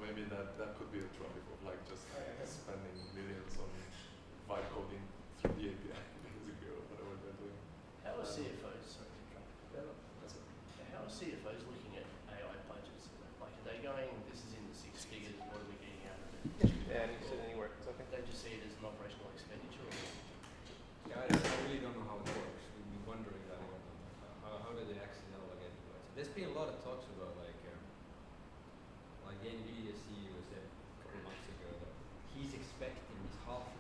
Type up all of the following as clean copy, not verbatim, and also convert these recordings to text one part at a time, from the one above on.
maybe that could be a drive of like just spending millions on vibe coding through the API, basically, or whatever they're doing. How are CFOs, sorry to interrupt, Yeah, that's it. how are CFOs looking at AI budgets? Like, are they going, this is in the six figures, what are we getting out of it? Yeah, and you can sit anywhere. It's okay. They just see it as an operational expenditure, or Yeah, I really don't know how it works. We've been wondering that one. How do they actually allocate the budget? There's been a lot of talks about like the NVIDIA CEO said a couple of months ago that he's expecting his 500,000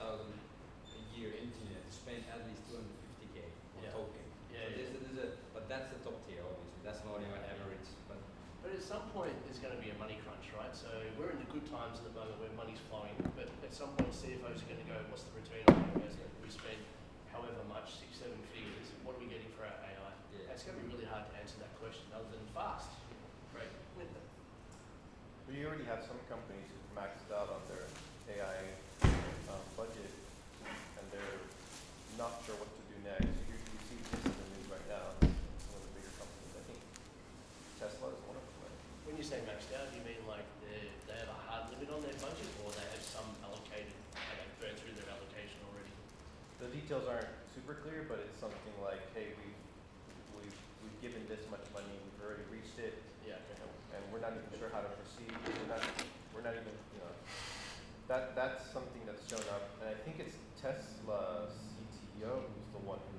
a year engineer to spend at least 250K on Yeah. token. Yeah, So but that's the top tier, obviously. That's not even average. But at some point, there's going to be a money crunch, right? So we're in the good times at the moment where money's flowing, but at some point, CFOs are going to go, what's the return on our investment? We spend however much, 6-7 figures, what are we getting for our AI? Yeah. It's going to be really hard to answer that question other than fast. Great. But you already have some companies who've maxed out on their AI budget, and they're not sure what to do next. You see this in the news right now. Some of the bigger companies, I think Tesla is one of them. Right? When you say maxed out, do you mean like they have a hard limit on their budget, or they have some allocated and they've burned through their allocation already? The details aren't super clear, but it's something like, hey, we've given this much money, we've already reached it, Yeah. and we're not even sure how to proceed. We're not even, that's something that's shown up, and I think it's Tesla CTO who's the one who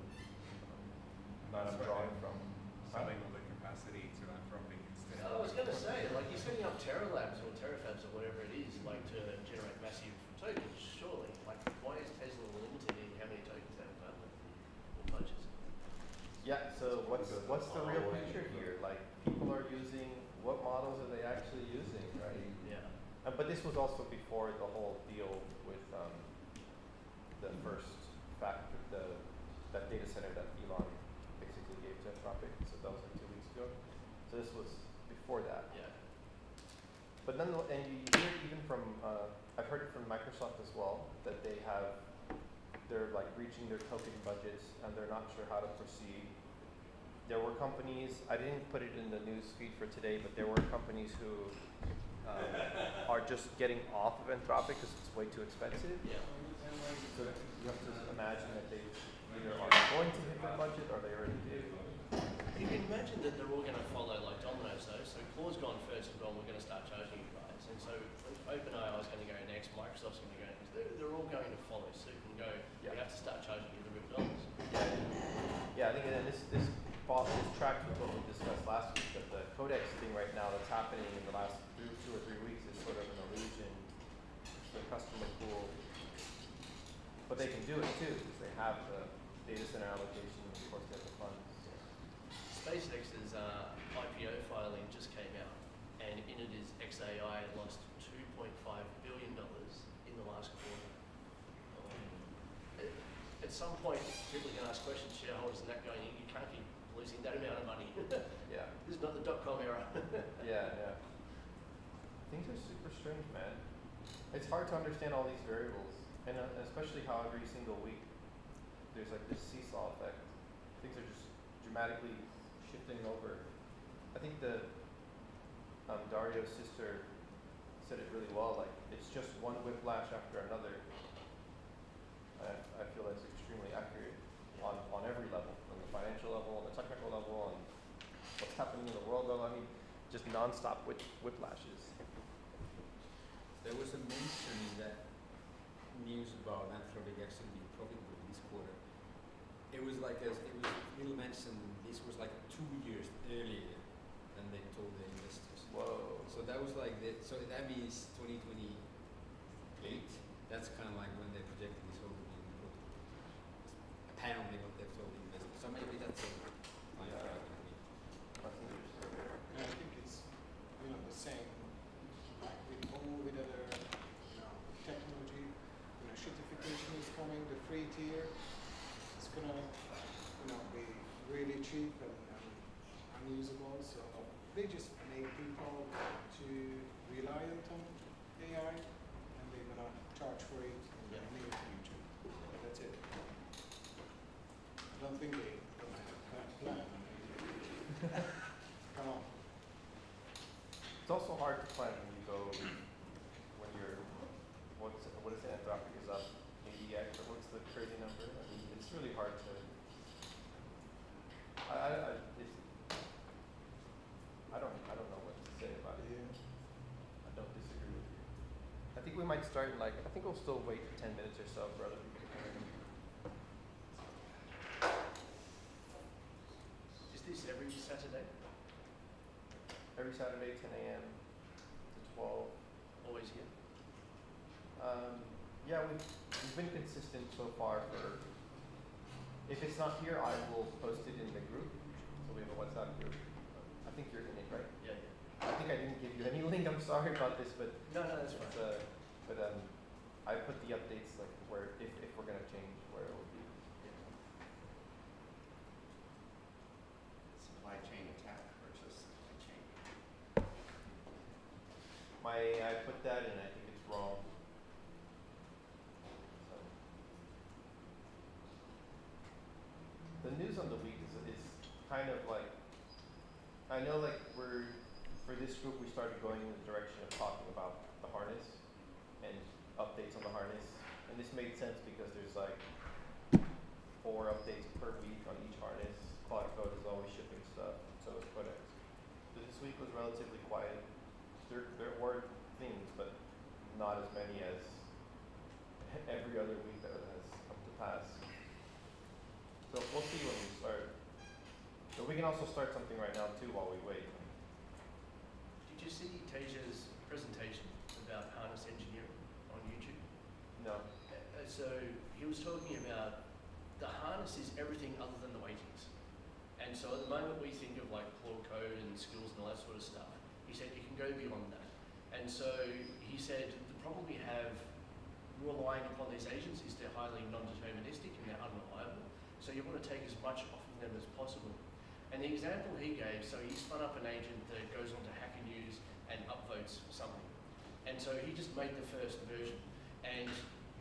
that I'm drawing from. Selling all the capacity to Anthropic instead. I was going to say, like you're setting up Terra Labs or Terafabs or whatever it is, like to generate massive tokens, surely. Like, why is Tesla limited in how many tokens they have or budgets? Yeah, so what's the real picture here? Like, people are using, what models are they actually using, right? Yeah. But this was also before the whole deal with the first that data center that Elon basically gave to Anthropic. So that was like 2 weeks ago. So this was before that. Yeah. But nonetheless, and you hear it even from, I've heard it from Microsoft as well, that they're like reaching their token budgets and they're not sure how to proceed. There were companies, I didn't put it in the news feed for today, but there were companies who are just getting off of Anthropic because it's way too expensive. Yeah. So you have to imagine that they either are going to hit their budget or they already did. You can imagine that they're all going to follow like dominoes though. So Claude's gone first and gone, we're going to start charging you guys. And so OpenAI is going to go next, Microsoft's going to go next. They're all going to follow suit and go, we have to start charging you the real dollars. Yeah, I think and this tracks with what we discussed last week, that the Codex thing right now that's happening in the last 2 or 3 weeks is sort of an illusion. It's the customer pool. But they can do it too, because they have the data center allocation, of course they have the funds. SpaceX's IPO filing just came out, and in it is XAI lost $2.5 billion in the last quarter. At some point, people can ask questions, shareholders, and that going, you can't keep losing that amount of money. Yeah. This is not the .com era. Yeah. Things are super strange, man. It's hard to understand all these variables, and especially how every single week there's like this seesaw effect. Things are just dramatically shifting over. I think Dario's sister said it really well. Like, it's just one whiplash after another. I feel that's extremely accurate on every level, on the financial level, on the technical level, on what's happening in the world. I mean, just nonstop whiplashes. There was a mention in that news about Anthropic actually being profitable this quarter. It was like it was little mention. This was like 2 years earlier than they told the investors. Whoa. So that was like so that means 2028. That's kind of like when they projected this whole being profitable. Apparently, what they've told the investors. So maybe that's a Yeah. That's interesting. And I think it's, the same, like with other, technology, shitification is coming, the free tier, it's gonna, be really cheap and unusable, so they just make people to reliant on AI, and they're gonna charge for it in the near future. That's it. I don't think they don't have that plan. Come on. It's also hard plan when you go, when you're, what is it, Anthropic is up, ADX, or what's the crazy number? I mean, it's really hard to, I don't know what to say about it. I don't disagree with you. I think we might start in I think we'll still wait 10 minutes or so for other people to come in. Is this every Saturday? Every Saturday, 10 a.m. to 12. Always here? Yeah, we've been consistent so far for, if it's not here, I will post it in the group. So we have a WhatsApp group. I think you're in it, right? Yeah. I think I didn't give you any link. I'm sorry about this, but No, that's it's, fine. I put the updates where if we're gonna change where it will be. Supply chain attack versus supply chain. I put that and I think it's wrong. So. The news on the week is kind of I know for this group we started going in the direction of talking about the harness and updates on the harness. And this made sense because there's 4 updates per week on each harness. Cloud Code is always shipping stuff, so is Codex. But this week was relatively quiet. There were things, but not as many as every other week that has come to pass. So we'll see when we start. But we can also start something right now too while we wait. Did you see Tasia's presentation about harness engineering on YouTube? No. So he was talking about the harness is everything other than the weightings. And so at the moment we think of Claude Code and skills and all that sort of stuff. He said you can go beyond that. And so he said the problem we have relying upon these agents is they're highly non-deterministic and they're unreliable. So you want to take as much off of them as possible. And the example he gave, so he spun up an agent that goes onto Hacker News and upvotes something. And so he just made the first version. And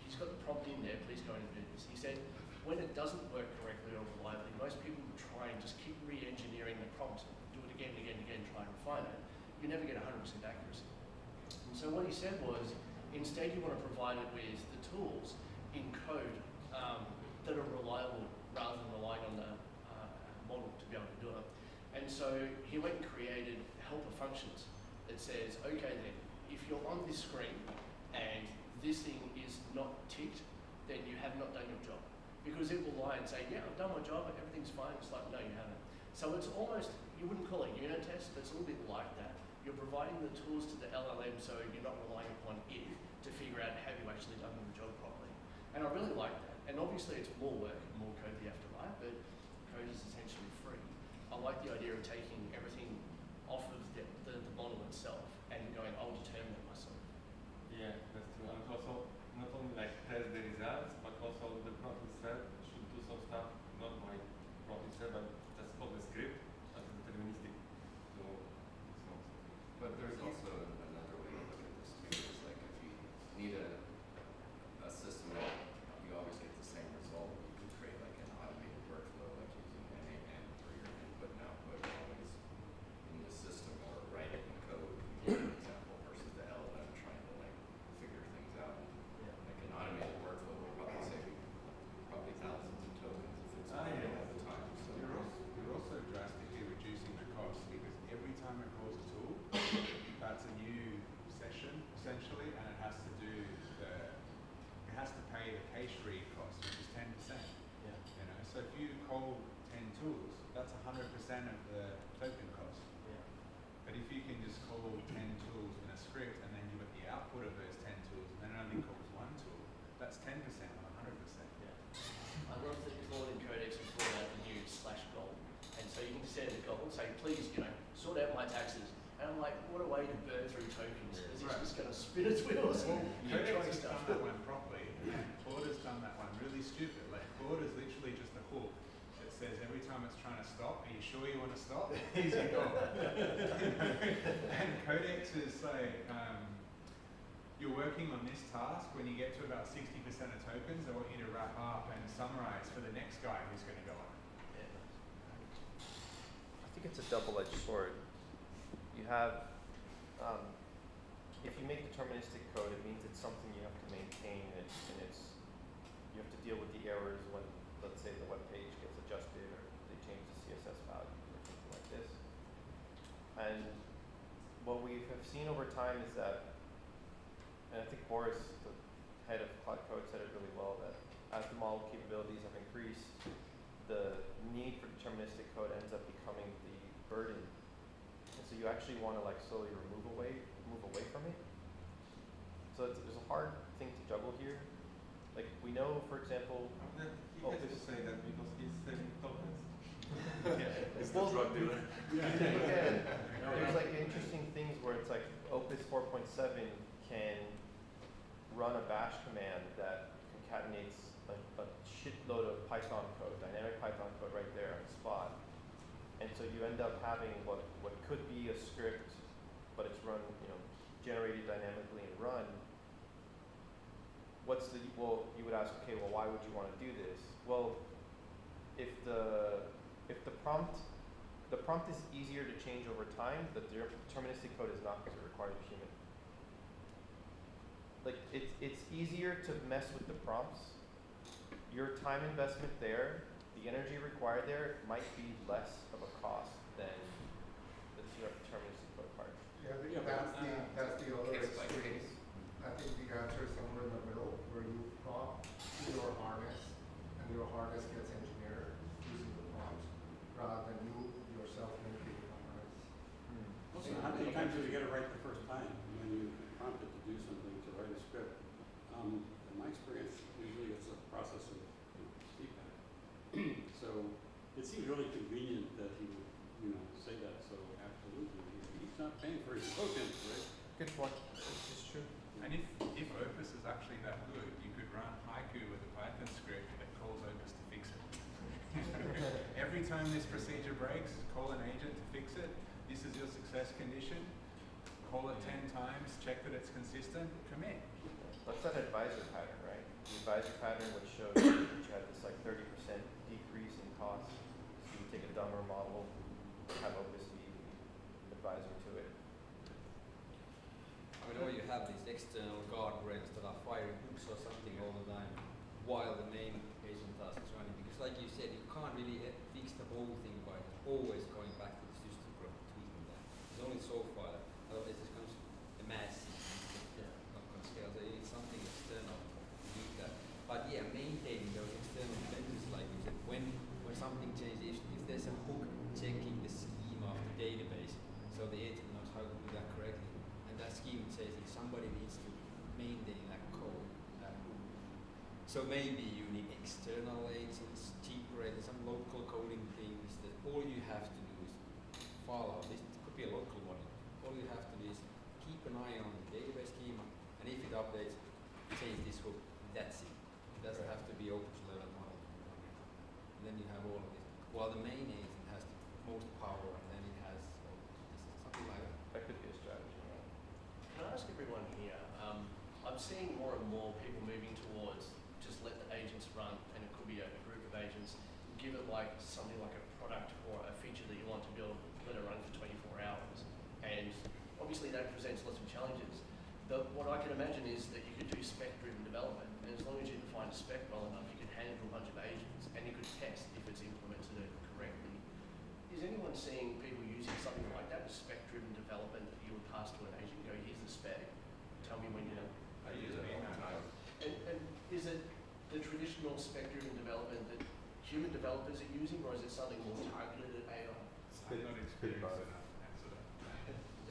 he's got the prompt in there, please go and do this. He said, when it doesn't work correctly or reliably, most people will try and just keep re-engineering the prompt, do it again and again and again, try and refine it. You never get 100% accuracy. And so what he said was, instead you want to provide it with the tools in code that are reliable rather than relying on the model to be able to do it. And so he went and created helper functions that says, okay then, if you're on this screen and this thing is not ticked, then you have not done your job. Because it will lie and say, yeah, I've done my job, everything's fine. It's like, no, you haven't. So it's almost, you wouldn't call it unit test, but it's a little bit like that. You're providing the tools to the LLM so you're not relying upon it to figure out have you actually done the job properly. And I really like that. And obviously it's more work and more code that you have to write, but code is essentially free. I like the idea of taking everything off of the model itself and going, I'll determine it myself. Yeah, that's true. And also, not only test the results, but also the prompt itself should do some stuff, not my prompt itself, but just code the script as deterministic. So But there's also another way to look at this too, is if you need a system that you always get the same result, you can create an automated workflow using NAN for your input and output always in the system or write it in code, for example, versus the LLM trying to figure things out. Yeah. An automated workflow will probably save you thousands of tokens if it's Ah, running yeah. all the time. So You're also drastically reducing the cost because every time it calls a tool, that's a new session essentially, and it has to pay the cache read cost, which is 10%. Yeah. So if you call 10 tools, that's 100% of the token cost. Yeah. But if you can just call 10 tools in a script and then you get the output of those 10 tools and then it only calls one tool, that's 10% on 100%. Yeah. I love that Claude and Codex have brought out the new /goal. And so you can set a goal and say, please, sort out my taxes. And I'm like, what a way to burn through tokens. Because it's just going to spin its wheels and keep Codex trying has stuff. done that one properly, and Claude has done that one really stupid. Claude is literally just a hook that says every time it's trying to stop, are you sure you want to stop? Here's your goal. And Codex is you're working on this task. When you get to about 60% of tokens, I want you to wrap up and summarize for the next guy who's going to go on. I think it's a double-edged sword. You have if you make deterministic code, it means it's something you have to maintain, and it's you have to deal with the errors when, let's say, the web page gets adjusted or they change the CSS value or something like this. And what we have seen over time is that, and I think Boris, the head of Cloud Code, said it really well, that as the model capabilities have increased, the need for deterministic code ends up becoming the burden. And so you actually want to like slowly move away from it. So there's a hard thing to juggle here. Like we know, for example, He has to say that because he's selling tokens. It's the drug dealer. again, there's like interesting things where it's like Opus 4.7 can run a bash command that concatenates a shitload of Python code, dynamic Python code right there on the spot. And so you end up having what could be a script, but it's run, generated dynamically and run. You would ask, okay, well, why would you want to do this? Well, if the prompt is easier to change over time, the deterministic code is not, because it requires a human. Like it's easier to mess with the prompts. Your time investment there, the energy required there might be less of a cost than the deterministic code part. Yeah, I think that's the other Case by extreme. case. I think the answer is somewhere in the middle, where you prompt to your harness, and your harness gets engineered using the prompt, rather than you yourself making the harness. Also, how many times do you get it right the first time when you prompt it to do something, to write a script? In my experience, usually it's a process of feedback. So it seems really convenient that he would, say that. So absolutely, he's not paying for his tokens, right? Good point. This is true. And if Opus is actually that good, you could run Haiku with a Python script that calls Opus to fix it. Every time this procedure breaks, call an agent to fix it. This is your success condition. Call it 10 times, check that it's consistent, commit. That's that advisor pattern, right? The advisor pattern which showed that you had this like 30% decrease in cost. So you take a dumber model, have Opus be the advisor to it. I mean, or you have these external guardrails that are firing hooks or something all the time while the main agent task is running. Because like you said, you can't really fix the whole thing by always going back to the system for tweaking that. It's only so far. Otherwise, it becomes a massive not going to scale. So you need something external to do that. But yeah, maintaining those external dependencies, like you said, when something changes, if there's a hook checking the schema of the database, so the agent knows how to do that correctly. That scheme says that somebody needs to maintain that code, that hook. So maybe you need external agents, cheaper agents, some local coding things that all you have to do is follow. This could be a local one. All you have to do is keep an eye on the database schema, and if it updates, change this hook. That's it. It doesn't have to be Opus level model. And then you have all of this. While the main agent has the most power, and then it has something like that. That could be a strategy. Can I ask everyone here, I'm seeing more and more people moving towards just let the agents run, and it could be a group of agents, give it like something like a product or a feature that you want to build, let it run for 24 hours. And obviously that presents lots of challenges. What I can imagine is that you could do spec-driven development, and as long as you define a spec well enough, you could handle a bunch of agents, and you could test if it's implemented correctly. Is anyone seeing people using something like that, a spec-driven development that you would pass to an agent and go, here's the spec, tell me when you're I use it all the time. and is it the traditional spec-driven development that human developers are using, or is it something more targeted at AI? I'm not experienced enough to answer that.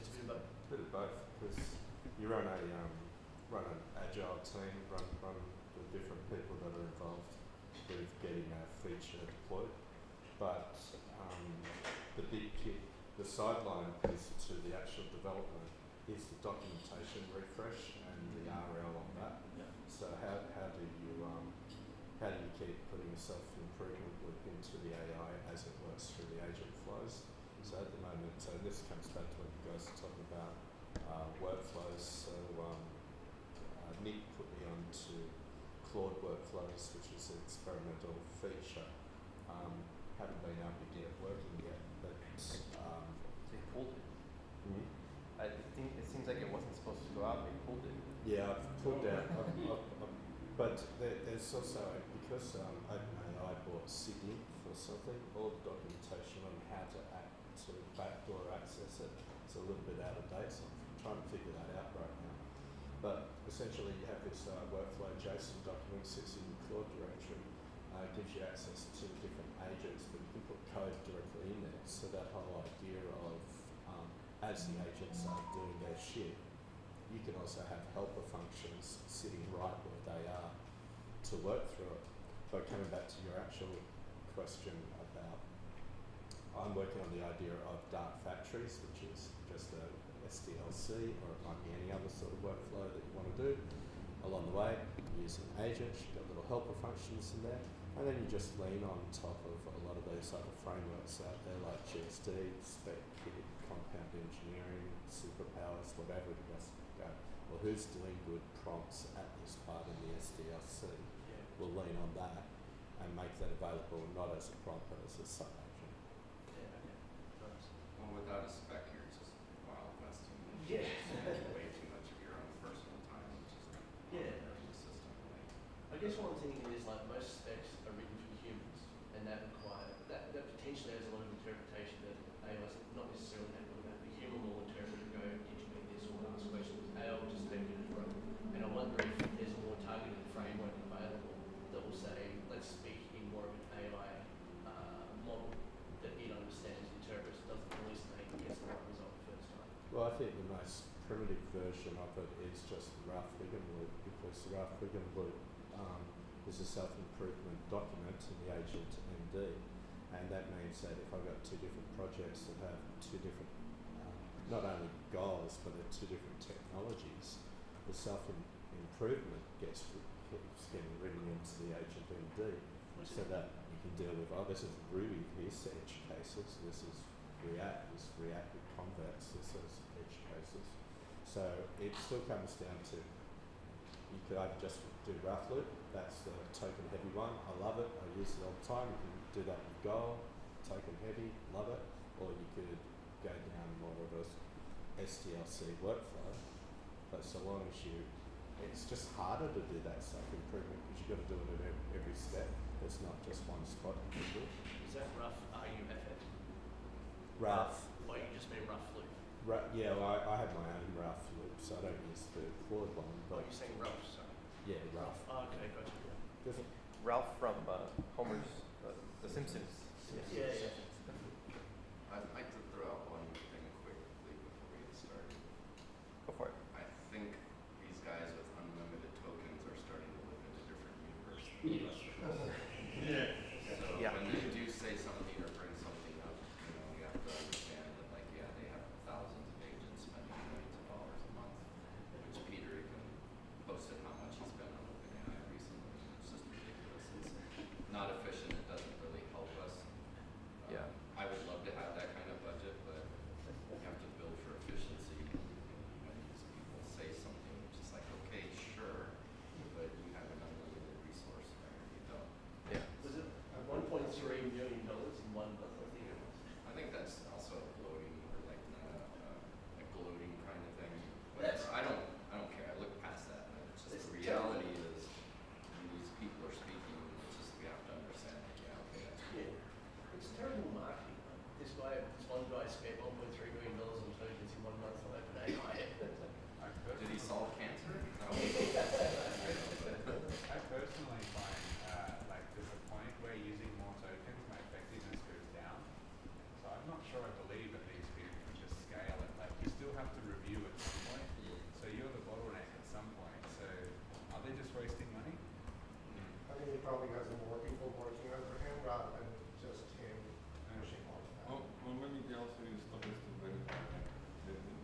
It's a bit of both. Bit of both, because you run an agile team, run the different people that are involved with getting a feature deployed, but the big kick, the sideline piece to the actual development is the documentation refresh and the RL on that. Yeah. So how do you keep putting a self-improvement loop into the AI as it works through the agent flows? So at the moment, so this comes back to what you guys are talking about, workflows. So Nick put me on to Claude Workflows, which is an experimental feature. Haven't been able to get it working yet, but They pulled it. I think it seems like it wasn't supposed to go Yeah, I've pulled down, but there's also, because OpenAI bought Sydney for something, all the documentation on how to backdoor access it, it's a little bit out of date, so I'm trying to figure that out right now. But essentially you have this workflow JSON document, sits in your Claude directory, gives you access to different agents, but you can put code directly in there. So that whole idea of, as the agents are doing their shit, you can also have helper functions sitting right where they are to work through it. But coming back to your actual question about, I'm working on the idea of dark factories, which is just a SDLC, or it might be any other sort of workflow that you want to do. Along the way, using agents, you've got little helper functions in there, and then you just lean on top of a lot of those other frameworks out there like GSD, SpecKit, Compound Engineering, Superpowers, whatever it is. Go, well, who's doing good prompts at this part in the SDLC? Yeah. We'll lean on that and make that available not as a prompt but as a sub-agent. Yeah, okay. Nice. Well, without a spec, you're just wild westing. Yeah. Spending way too much of your own personal time, which is not Yeah. in the system. Like, I guess what I'm thinking is like most specs are written for humans, and that potentially has a lot of interpretation that AI is not necessarily able to do. The human will interpret and go, did you mean this, or ask questions. AI will just take it as right. And I wonder if there's a more targeted framework available that will say, let's speak in more of an AI model that it understands, interprets, doesn't hallucinate, and gets the right result the first time. Well, I think the most primitive version of it is just the Ralph Wiggum loop, because the Ralph Wiggum loop is a self-improvement document in the agent MD, and that means that if I've got two different projects that have two different, not only goals, but they're two different technologies, the self-improvement keeps getting written into the agent MD, so that you can deal with, oh, this is Ruby, this edge cases, this is React, this React with convex, this is edge cases. So it still comes down to, you could either just do Ralph loop, that's the token heavy one, I love it, I use it all the time, you can do that with Go, token heavy, love it, or you could go down more of a SDLC workflow, but so long as it's just harder to do that self-improvement because you've got to do it at every step, it's not just one spot you can do. Is that rough RUFF? Ralph. Or you just mean rough loop? Yeah, well, I have my own Ralph loop, so I don't use the Claude one, Oh, but you're saying rough, sorry. yeah, Ralph. Oh, okay, gotcha. Doesn't Ralph from Homer's The Simpsons. Yeah, yeah. I'd like to throw out one thing quickly before we get started. Go for it. I think these guys with unlimited tokens are starting to live in a different universe than us. Yeah. So Yeah. when they do say something or bring something up, you have to understand that, like, yeah, they have thousands of agents spending millions of dollars a month, which Peter even posted how much he spent on OpenAI recently. It's just ridiculous. It's not efficient. It doesn't really help us. Yeah. I would love to have that kind of budget, but you have to build for efficiency. When these people say something, it's just like, okay, sure, but you have an unlimited resource there. You don't. Yeah. Was it $1.3 million in 1 month? I think it was. I think that's also a gloating or like a gloating kind of thing. But That's- I don't care. I look past that. It's just It's the reality is when these people are speaking, it's just we have to understand that, yeah, okay, that's cool. Yeah. It's terrible marketing. This one guy spent $1.3 million on tokens in 1 month on OpenAI. Did he solve cancer? No. I personally find like there's a point where using more tokens, my effectiveness goes down. So I'm not sure I believe that these people can just scale it. Like you still have to review at some point. So you're the bottleneck at some point. So are they just wasting money? I think he probably has more people working under him rather than just him pushing all of that. Well, maybe they also use tokens to verify.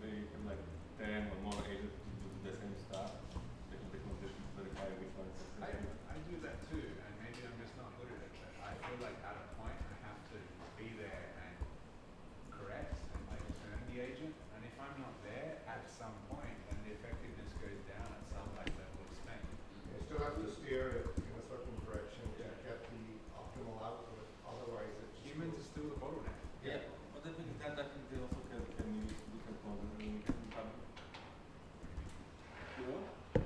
They have like 10 or more agents to do the same stuff. They can just verify which one is successful. I do that too, and maybe I'm just not good at it. But I feel like at a point I have to be there and correct and like turn the agent. And if I'm not there at some point, then the effectiveness goes down at some like level of spend. You still have to steer it in a certain direction to Yeah. get the optimal output. Otherwise, it just Humans are goes- still the bottleneck. Yeah, but I think that they also can use different models. You have, You know?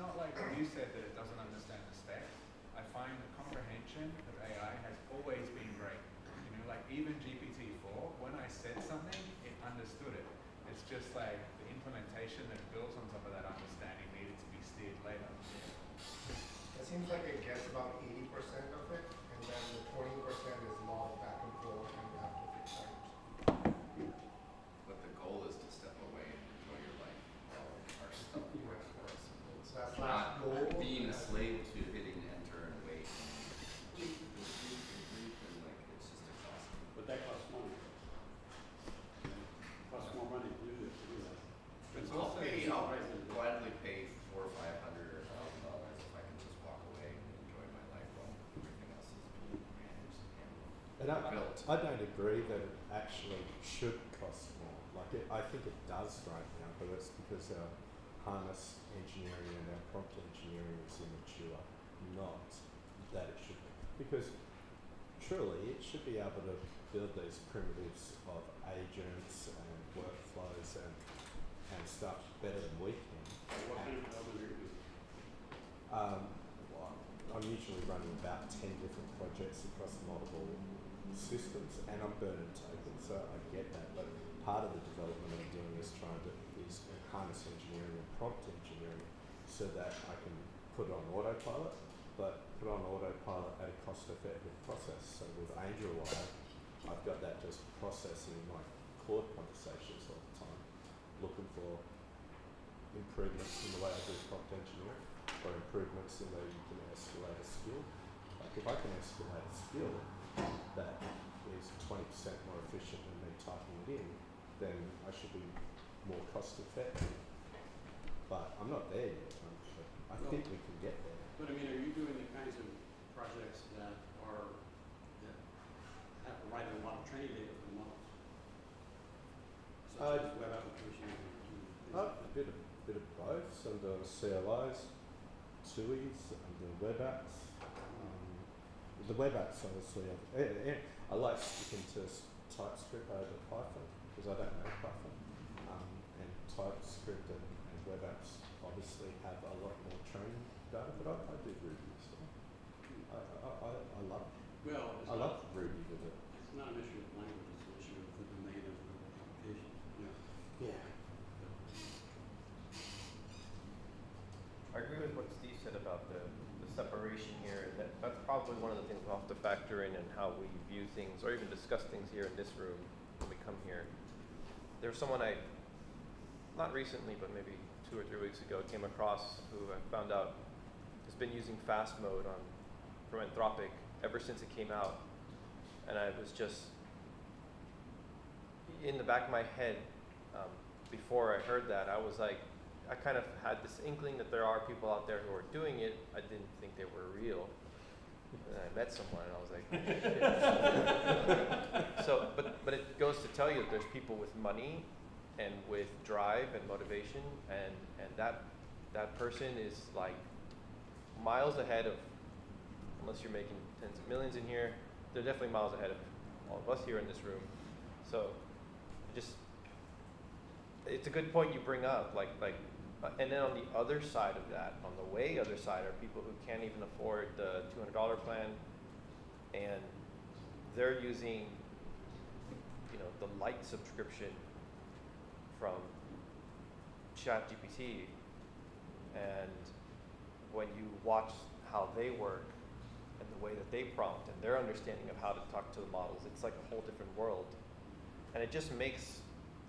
not like you said that it doesn't understand the spec. I find the comprehension of AI has always been great. You know, like even GPT-4, when I said something, it understood it. It's just like the implementation that builds on top of that understanding needed to be steered later. It seems like it gets about 80% of it, and then the 20% is a lot of back and forth, and you have to fix items. But the goal is to step away and enjoy your life while our stuff works for us. So that's Not goal. being a slave to hitting enter and wait and like it's just exhausting. But that costs money. It costs more money to do this, to do that. It's I'll also gladly pay $400 or $500 or $1,000 if I can just walk away and enjoy my life while everything else is being managed and And built. I don't agree that it actually should cost more. Like I think it does right now, but it's because our harness engineering and our prompt engineering is immature, not that it should. Because truly, it should be able to build these primitives of agents and workflows and stuff better than we can. What kind of development are you doing? Well, I'm usually running about 10 different projects across multiple systems, and I'm burning tokens, so I get that. But part of the development I'm doing is harness engineering and prompt engineering, so that I can put it on autopilot, but put on autopilot at a cost-effective process. So with AngelWire, I've got that just processing like Claude conversations all the time, looking for improvements in the way I do prompt engineering, or improvements in the way you can escalate a skill. Like if I can escalate a skill that is 20% more efficient than me typing it in, then I should be more cost effective. But I'm not there yet. I think we can get there. But I mean, are you doing the kinds of projects that have to write a lot of training data for the models? Such as web applications and things like A that? bit of both. Some doing CLIs, TUIs, I'm doing web apps. The web apps, obviously, I like sticking to TypeScript over Python because I don't know Python. And TypeScript and web apps obviously have a lot more training data, but I do Ruby as well. I love Well, I love Ruby with it. it's not an issue of language, it's an issue of the domain of the application. Yeah. Yeah. I agree with what Steve said about the separation here, and that's probably one of the things we'll have to factor in how we view things, or even discuss things here in this room when we come here. There's someone I, not recently, but maybe 2 or 3 weeks ago, came across who I found out has been using fast mode from Anthropic ever since it came out. And I was just, in the back of my head, before I heard that, I was like, I kind of had this inkling that there are people out there who are doing it. I didn't think they were real. And I met someone and I was like, shit. So, but it goes to tell you that there's people with money and with drive and motivation, and that person is like miles ahead of, unless you're making tens of millions in here, they're definitely miles ahead of all of us here in this room. So it's a good point you bring up, and then on the other side of that, on the way other side, are people who can't even afford the $200 plan, and they're using, the light subscription from ChatGPT, and when you watch how they work and the way that they prompt and their understanding of how to talk to the models, it's like a whole different world, and it just makes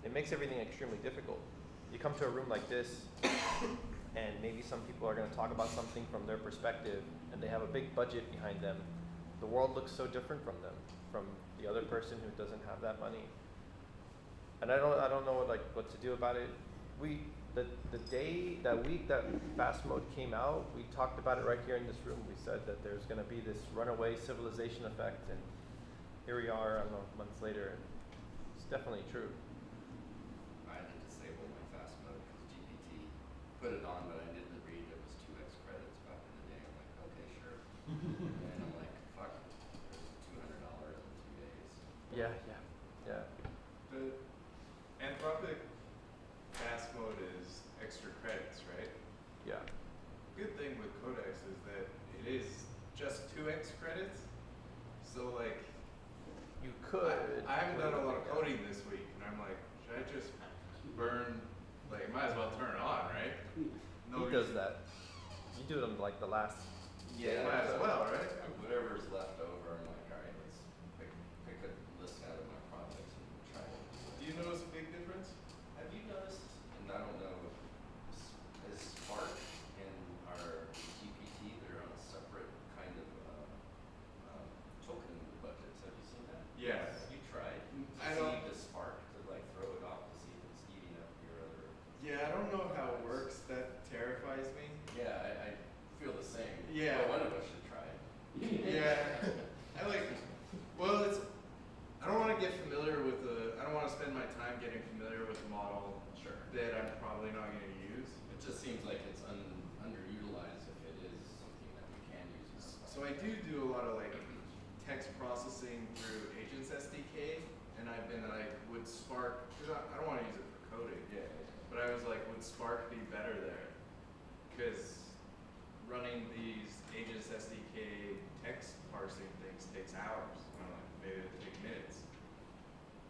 everything extremely difficult. You come to a room like this, and maybe some people are going to talk about something from their perspective, and they have a big budget behind them. The world looks so different from them, from the other person who doesn't have that money. And I don't know what to do about it. The week that fast mode came out, we talked about it right here in this room. We said that there's going to be this runaway civilization effect, and here we are, I don't know, months later, and it's definitely true. I had to disable my fast mode because GPT put it on, but I didn't read it was 2x credits back in the day. I'm like, okay, sure. And then I'm like, fuck, there's $200 in 2 days. Yeah. The Anthropic fast mode is extra credits, right? Yeah. it is just 2x credits. So like, You could. I haven't done a lot of coding this week, and I'm like, should I just burn? Like, might as well turn it on, right? He does that. You do it on like the last. Yeah, might as well, right? Whatever's left over, I'm like, alright, let's pick a list out of my projects and try it. Do you notice a big difference? Have you noticed, and I don't know, is Spark and our GPT, they're on a separate kind of token budgets. Have you seen that? Yes. Have you tried to I see don't- the Spark, to like throw it off to see if it's eating up your other? Yeah, I don't know how it works. That terrifies me. Yeah, I feel the same. Yeah. But one of us should try it. Yeah, I like. Well, it's. I don't want to get familiar with the. I don't want to spend my time getting familiar with the model Sure. that I'm probably not going to use. It just seems like it's underutilized if it is something that we can use. So I do a lot of like text processing through Agents SDK, and I've been like, would Spark? Because I don't want to use it for coding. Yeah. But I was like, would Spark be better there? Because running these Agents SDK text parsing things takes hours. I'm like, maybe it'd take minutes.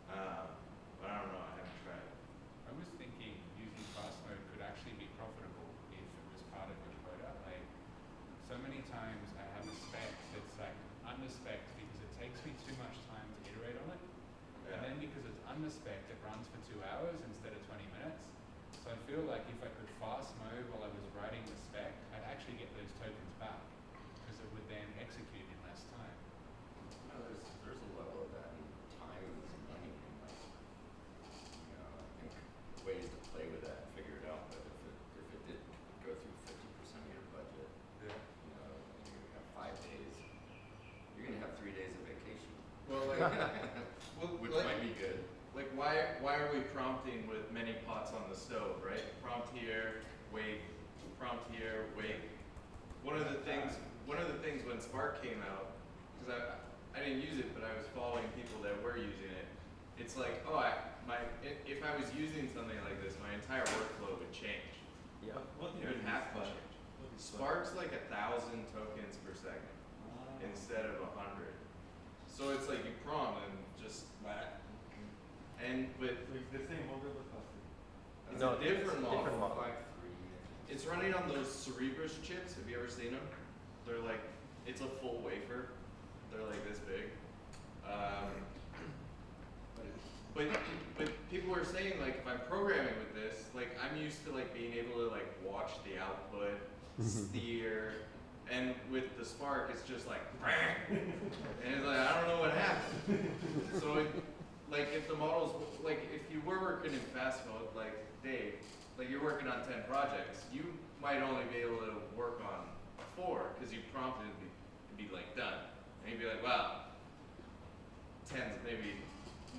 But I don't know. I haven't tried. I was thinking using fast mode could actually be profitable if it was part of your quota. Like, so many times I have a spec that's like under-spec'd because it takes me too much time to iterate on it. And then because it's under-spec'd, it runs for 2 hours instead of 20 minutes. So I feel like if I could fast mode while I was writing the spec, I'd actually get those tokens back because it would then execute in less time. No, there's a level of that, and time is money, and like, you know, I think ways to play with that and figure it out. But if it did go through 50% of your budget, Yeah. you know, and you have 5 days, you're gonna have 3 days of vacation, Well, like, well, which like, might be good. like why are we prompting with many pots on the stove, right? Prompt here, wait. Prompt here, wait. One of the things when Spark came out, because I didn't use it, but I was following people that were using it. It's like, oh, if I was using something like this, my entire workflow would change. Yeah. It would have to change. Spark's like 1,000 tokens per second instead of 100. So it's like you prompt and just and with So it's the same model but faster. it's No, a different it's a model. different model. Like 3. It's running on those Cerebrus chips. Have you ever seen them? They're like, it's a full wafer. They're like this big. But people were saying like if I'm programming with this, like I'm used to like being able to like watch the output, steer, and with the Spark it's just like, and it's like I don't know what happened. So like if the models, like if you were working in fast mode, like Dave, like you're working on 10 projects, you might only be able to work on 4 because you prompted it to be like done. And you'd be like, wow, 10's maybe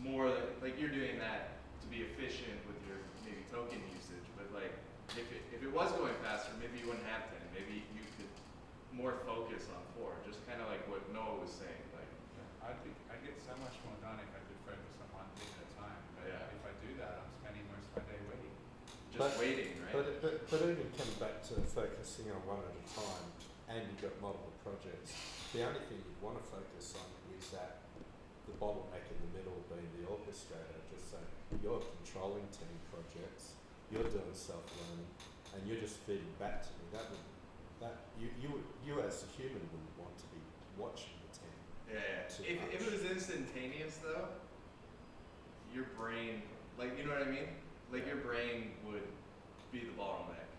more than, like you're doing that to be efficient with your maybe token usage, but like if it was going faster, maybe you wouldn't have 10. Maybe you could more focus on 4, just kind of like what Noah was saying. Like, I'd get so much more done if I could focus on one thing at a time. But Yeah. if I do that, I'm spending most of my day waiting. just waiting, right? But only come back to focusing on one at a time, and you've got multiple projects. The only thing you want to focus on is that the bottleneck in the middle being the orchestrator. Just so you're controlling 10 projects, you're doing self-learning, and you're just feeding back to me. You as a human wouldn't want to be watching the 10. Yeah. Too If it much. was instantaneous though, your brain, like you know what I mean? Like your brain would be the bottleneck,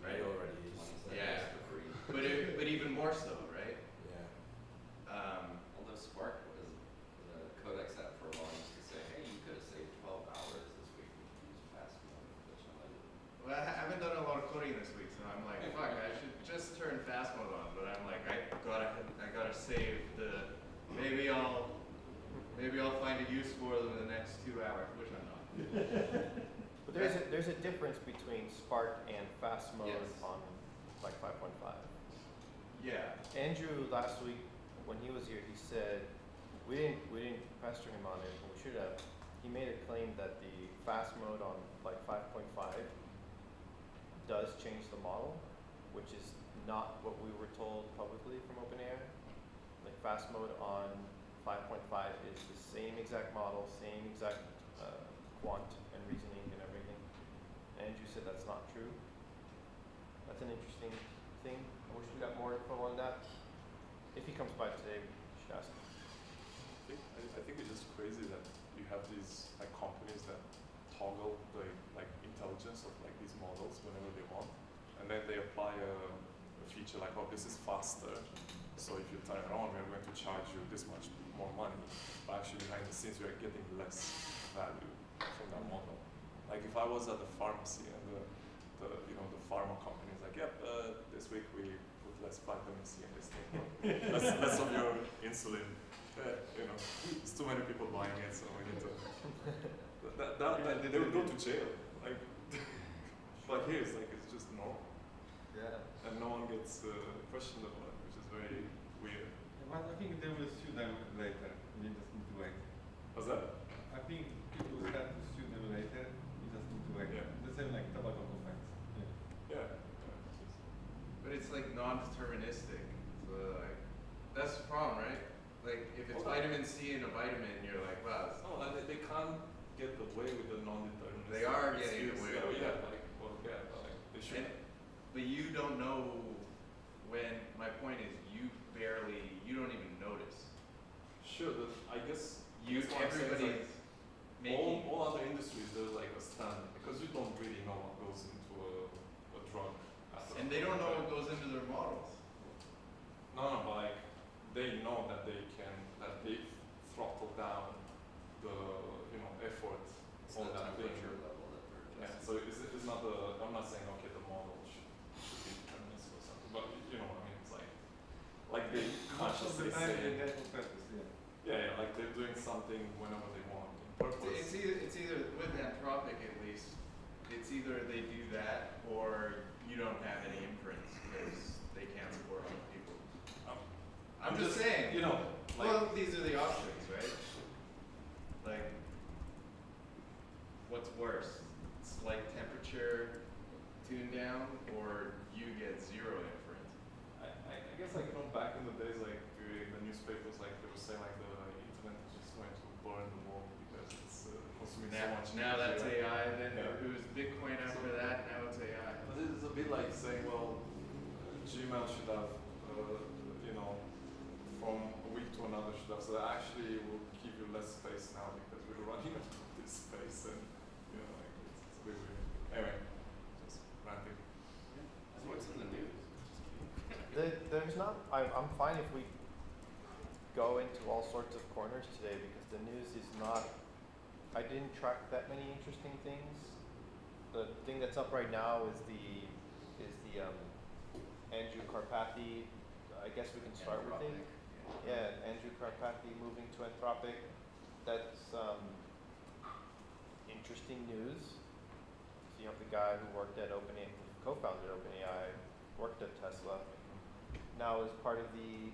right? It already is. 20 seconds Yeah. for free. But even more so, right? Yeah. Although Spark was the Codex app for a while used to say, hey, you could have saved 12 hours this week if you use fast mode, which I'm like, Well, I haven't done a lot of coding this week, so I'm like, fuck, I should just turn fast mode on. But I'm like, I gotta save the. Maybe I'll find a use for them in the next 2 hours, which I'm not. But there's a difference between Spark and fast mode Yes. on like 5.5. Yeah. Andrew last week when he was here, he said we didn't pester him on it, but we should have. He made a claim that the fast mode on like 5.5 does change the model, which is not what we were told publicly from OpenAI. Like fast mode on 5.5 is the same exact model, same exact quant and reasoning and everything. Andrew said that's not true. That's an interesting thing. I wish we got more info on that. If he comes by today, we should ask him. I think it's just crazy that you have these like companies that toggle the like intelligence of like these models whenever they want, and then they apply a feature like, oh, this is faster, so if you turn it on, we're going to charge you this much more money. But actually behind the scenes, you are getting less value from that model. Like if I was at the pharmacy and the pharma company is like, yep, this week we put less vitamin C in this thing, less of your insulin. There's too many people buying it, so we need to. They would go to jail. Like, but here it's like it's just normal. Yeah. And no one gets questioned about it, which is very weird. But I think they will sue them later. You just need to wait. What's that? I think people will have to sue them later. You just need to wait. Yeah. The same like tobacco complaints. Yeah. But it's like non-deterministic. So like, that's the problem, right? Like if it's vitamin C in a vitamin, you're like, wow. Oh, and they can't get away with the non-deterministic. They are getting away with it. Yeah, like, well, yeah, but like, they should. But you don't know when. My point is, you don't even notice. Sure, I guess Everybody's making. all other industries, there's like a standard because you don't really know what goes into a drug. And they don't know what goes into their models. No, but like they know that they throttle down the effort It's on the that thing. temperature level that they're Yeah, adjusting. so it's not I'm not saying okay the model should be deterministic or something, but you know what I mean. It's like they Most of the consciously time they say get on purpose, yeah. yeah, like they're doing something whenever they want on purpose. It's either with Anthropic at least. It's either they do that or you don't have any inference because they can't support other people. I'm just saying. Like, well, these are the options, right? Like, what's worse? Slight temperature tune down, or you get zero inference? I guess like back in the days, like during the newspapers, like they were saying like the internet is just going to burn the world because it's consuming so much. Now that's energy. AI. Then Yeah. it was Bitcoin after that. Now it's AI. But it's a bit like saying, well, Gmail should have, from a week to another should have. So that actually will give you less space now because we're running out of this space, and like it's a bit weird. Anyway, just ranting. So what's in the news? There's not. I'm fine if we go into all sorts of corners today because the news is not. I didn't track that many interesting things. The thing that's up right now is the Andrew Karpathy. I guess we can start with him. Yeah, Andrew Karpathy moving to Anthropic. That's interesting news. So you have the guy who worked at OpenAI, co-founded OpenAI, worked at Tesla. Now is part of the,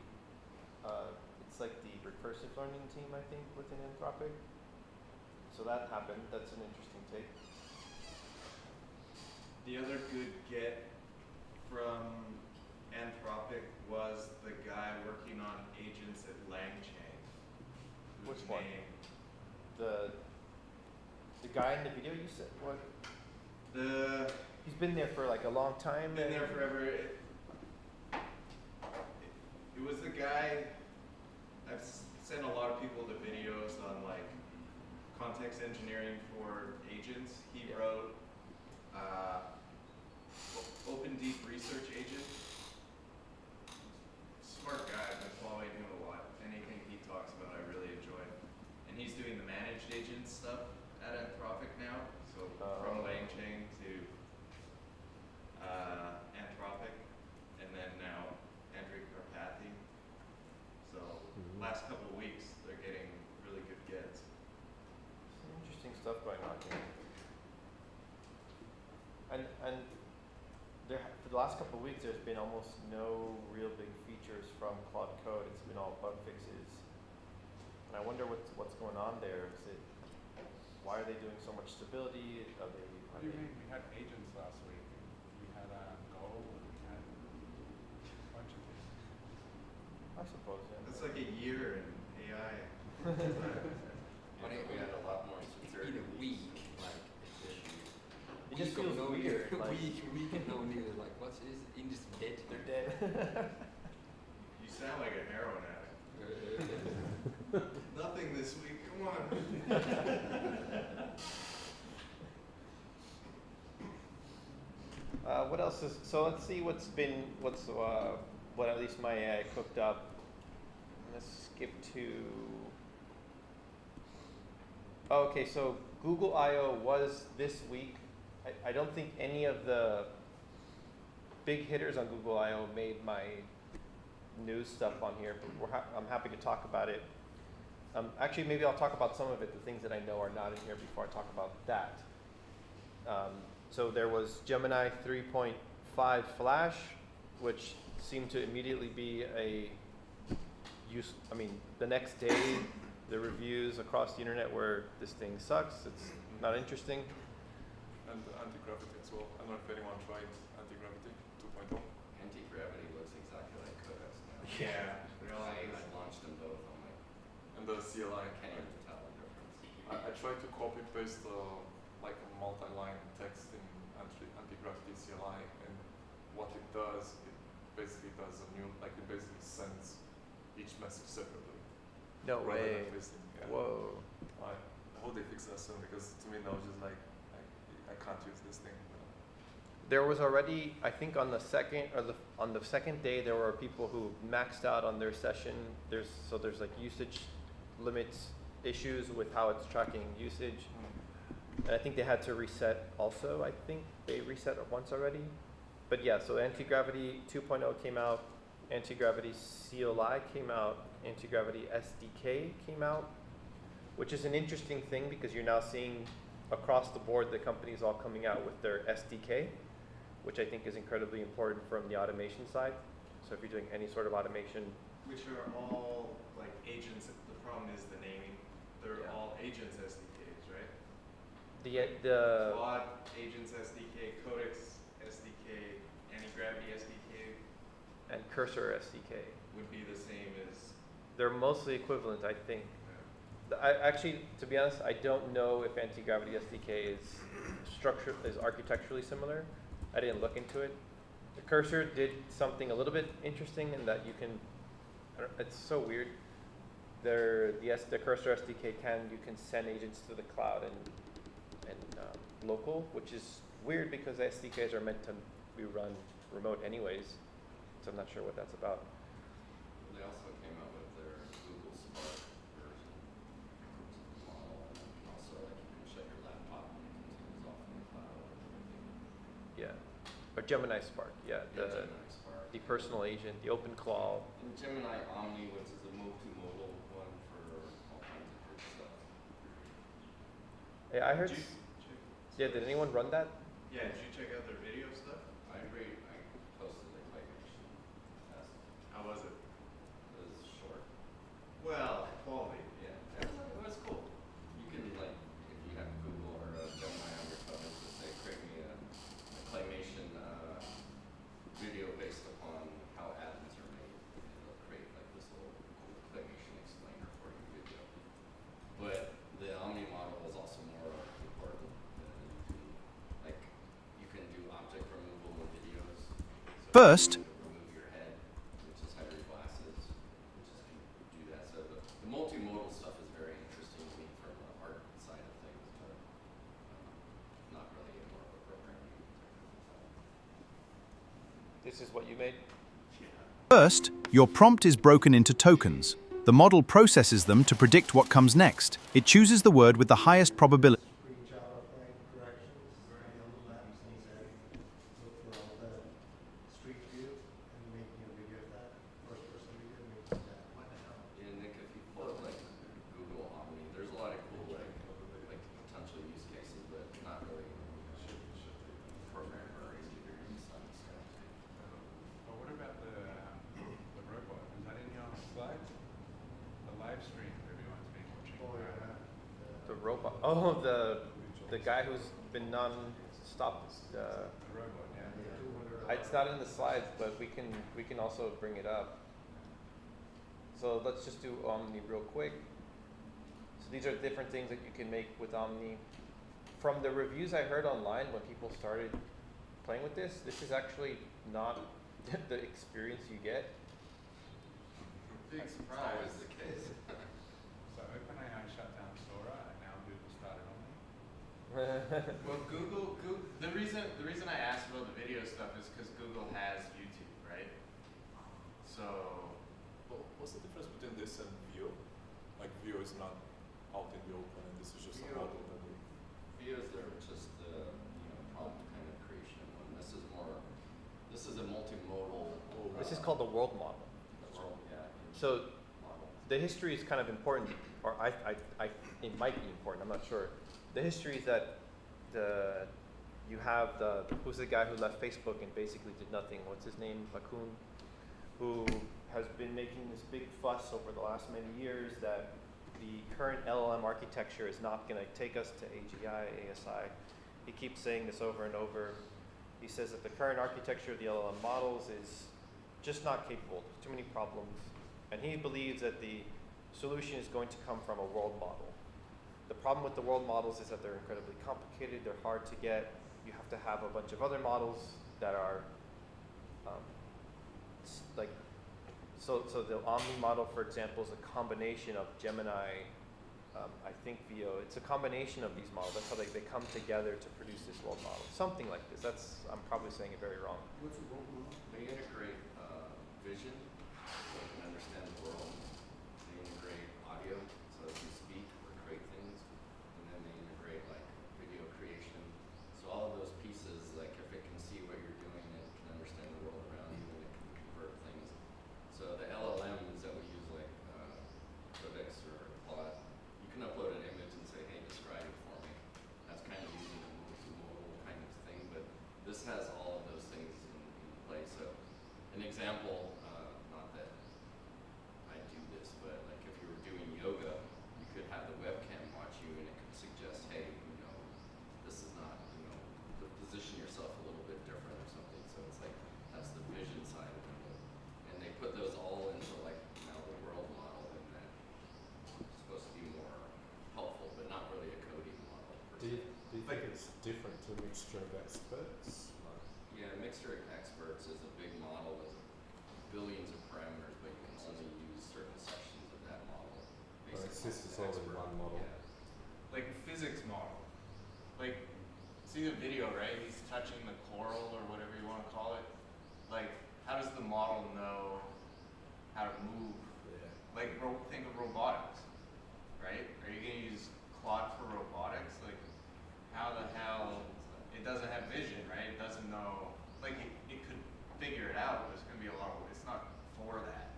it's like the recursive learning team, I think, within Anthropic. So that happened. That's an interesting take. The other good get from Anthropic was the guy working on agents at LangChain. whose Which one? name- The guy in the video you said, what? He's been there for like a long time. Been there forever. It was the guy. I've sent a lot of people the videos on like context engineering for agents. He Yeah. wrote Open Deep Research Agent. Smart guy. I've been following him a lot. Anything he talks about, I really enjoy. And he's doing the managed agent stuff at Anthropic now. So from LangChain to Anthropic, and then now Andrew Karpathy. So last couple of weeks, they're getting really good gets. Some interesting stuff going on here. And there, for the last couple of weeks, there's been almost no real big features from Claude Code. It's been all bug fixes. And I wonder what's going on there. Why are they doing so much stability? What do you mean? We had agents last week. We had Go, we had What's his industry dead? They're dead. You sound like a heroin addict. Nothing this week. Come on. What else is, so let's see what at least my AI cooked up. Let's skip to, oh, okay, so Google I/O was this week. I don't think any of the big hitters on Google I/O made my news stuff on here, but I'm happy to talk about it. Actually, maybe I'll talk about some of it, the things that I know are not in here before I talk about that. So there was Gemini 3.5 Flash, which seemed to immediately be the next day, the reviews across the internet were, this thing sucks, it's not interesting. And anti-gravity as well. I don't know if anyone tried anti-gravity 2.0. Anti-gravity looks exactly like Codex now. Yeah, Really? I launched them both on my, And the CLI. I can't even tell the difference. I tried to copy paste like a multi-line text in anti-gravity CLI, and what it does, it basically does it basically sends each message separately. No rather way. than listing. Yeah. Whoa. I hope they fix that soon, because to me now it's just like I can't use this thing. There was already, I think on the second day, there were people who maxed out on their session. There's like usage limits issues with how it's tracking usage. And I think they had to reset also. I think they reset it once already. But yeah, so Anti-Gravity 2.0 came out, Anti-Gravity CLI came out, Anti-Gravity SDK came out, which is an interesting thing because you're now seeing across the board the companies all coming out with their SDK, which I think is incredibly important from the automation side. So if you're doing any sort of automation. which are all like agents. The problem is the naming. They're all agents SDKs, right? The Claude Agents SDK, Codex SDK, Anti-Gravity SDK and Cursor SDK. would be the same as. They're mostly equivalent, I think. Actually, to be honest, I don't know if Anti-Gravity SDK is architecturally similar. I didn't look into it. The Cursor did something a little bit interesting in that you can, it's so weird. The Cursor SDK you can send agents to the cloud and local, which is weird because SDKs are meant to be run remote anyways. So I'm not sure what that's about. They also came out with their Google Spark version model, and then also like you can shut your laptop when it continues off in the cloud or everything. Yeah, or Gemini Spark. Yeah, Gemini Spark. the personal agent, the OpenClaw. And Gemini Omni, which is a multimodal one for all kinds of good stuff. Yeah, I heard. Yeah, did anyone run that? Yeah, did you check out their video stuff? I posted a claymation test. How was it? It was short. Well, quality. Yeah, it was cool. You can like, if you have Google or Gemini on your phone, just say create me a claymation video based upon how atoms are made. And it'll create like this little cool claymation explainer for your video. But the Omni model is also more important. You can do object removal in videos. So First, you can remove your head, which is hide your glasses, which is can do that. So the multimodal stuff is very interesting to me from the art side of things, but not really more of a programming technical side. This is what you made? first, your prompt is broken into tokens. The model processes them to predict what comes next. It chooses the word with the highest probability. Pre-Java flag corrections, and on the left, and then look for all the street view and making a video of that, first person video, making that. What the hell? Yeah, Nick, if you pull up like Google Omni, there's a lot of cool like potential use cases, but not really programmer experience on this kind of thing. But what about the robot? Is that in your slides? The live stream that everyone's been watching. Oh, yeah. The robot. Oh, the guy who's been non-stop. The robot, yeah. It's not in the slides, but we can also bring it up. So let's just do Omni real quick. So these are different things that you can make with Omni. From the reviews I heard online when people started playing with this. This is actually not the experience you get. Big It's surprise. always the case. So OpenAI shut down Sora and now Google started Omni. Well, Google, the reason I asked about the video stuff is because Google has YouTube, right? So, Well, what's the difference between this and Veo? Like Veo is not out in the open, and this is just a Veo- model that we. Vios are just the prompt kind of creation one. This is more. This is a multimodal. This is called the world model. World, yeah. So Model. the history is kind of important, or it might be important. I'm not sure. The history is that you have who's the guy who left Facebook and basically did nothing. What's his name? LeCun, who has been making this big fuss over the last many years that the current LLM architecture is not going to take us to AGI, ASI. He keeps saying this over and over. He says that the current architecture of the LLM models is just not capable. There's too many problems. And he believes that the solution is going to come from a world model. The problem with the world models is that they're incredibly complicated, they're hard to get. You have to have a bunch of other models that are so the Omni model, for example, is a combination of Gemini, I think Veo. It's a combination of these models. That's how they come together to produce this world model. Something like this. I'm probably saying it very wrong. What's a role model? They integrate vision, so it can understand the world. They integrate audio, so it can speak or create things. And then they integrate like video creation. So all of those pieces, like if it can see what you're doing, it can understand the world around you, and it can convert things. So the LLMs that we use, like Codex or Claude, you can upload an image and say, hey, describe it for me. That's kind of using a multimodal kind of thing, but this has all of those things in place. So an example, not that I do this, but like if you were doing yoga, you could have the webcam watch you and it could suggest, hey, this is not, position yourself a little bit different or something. So it's like, that's the vision side of it. And they put those all into like now the world model, and that it's supposed to be more helpful, but not really a coding model. Do you think it's different to a mixture of experts? Like, Yeah, Mixture Experts is a big model with billions of parameters, but you can only use certain sections of that model. whereas Basic this is all in expert, one model. Yeah. like physics model. Like, see the video, right? He's touching the coral or whatever you want to call it. Like, how does the model know how to move? Yeah. Like, think of robotics, right? Are you going to use Claude for robotics? Like, how the hell? It doesn't have vision, right? It doesn't know. Like, it could figure it out, but it's going to be a lot. It's not for that.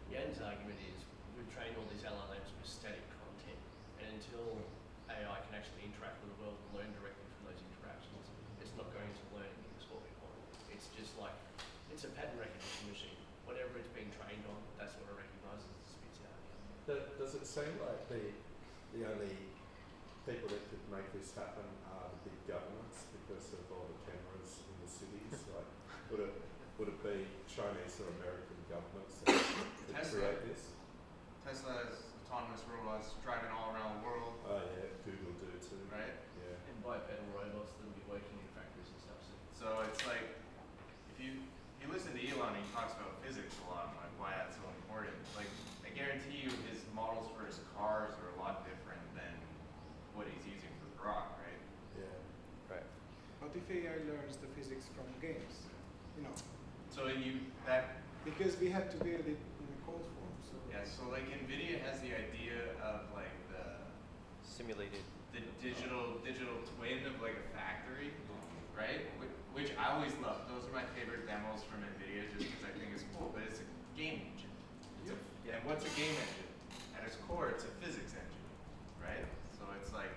Jan's argument is we've trained all these LLMs with static content, and until AI can actually interact with the world and learn directly from those interactions, it's not going to learn anything. Is what we want. It's just like it's a pattern recognition machine. Whatever it's being trained on, that's what it recognises and spits out. Does it seem like the only people that could make this happen are the big governments because of all the cameras in the cities? Like, would it be Chinese or American governments that could Tesla. create this? Tesla has autonomous robots driving all around the world, Oh yeah, Google do too. right? Yeah. And bipedal robots that will be working in factories and stuff. So it's like, if you listen to Elon, he talks about physics a lot, and like why that's so important. Like, I guarantee you his models for his cars are a lot different than what he's using for Grok, right? Yeah. Right. What if AI learns the physics from games? So Because we have to build it in a code form. So yeah, so like NVIDIA has the idea of like the Simulated. digital twin of like a factory, right? Which I always love. Those are my favorite demos from NVIDIA just because I think it's cool, but it's a game engine. And what's a game engine? At its core, it's a physics engine, right? So it's like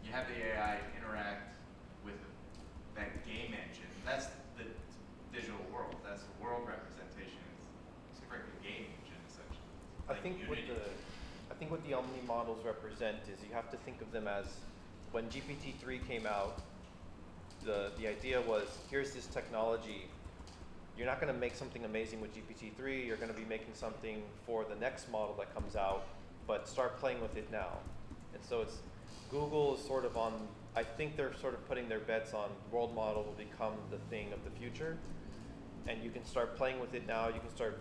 you have the AI interact with that game engine. That's the digital world. That's the world representation. It's a freaking game engine, essentially. I Like think what the Omni models represent is you have to think of them as when GPT-3 came out, the idea was here's this technology. You're not going to make something amazing with GPT-3. You're going to be making something for the next model that comes out, but start playing with it now. And so Google is sort of on I think they're sort of putting their bets on world model will become the thing of the future, and you can start playing with it now. You can start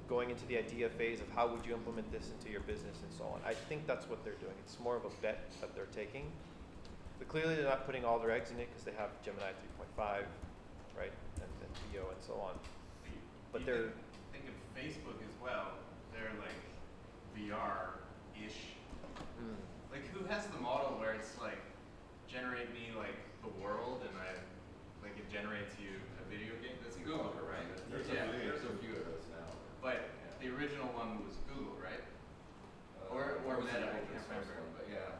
going into the idea phase of how would you implement this into your business and so on. I think that's what they're doing. It's more of a bet that they're taking. But clearly they're not putting all their eggs in it because they have Gemini 3.5, right, and Theo and so on. But they're think of Facebook as well. They're like VR-ish. Like who has the model where it's like generate me like the world and it generates you a video game? That's Google, right? There's a few of those now. But the original one was Google, right? Or Meta, I can't remember. But yeah.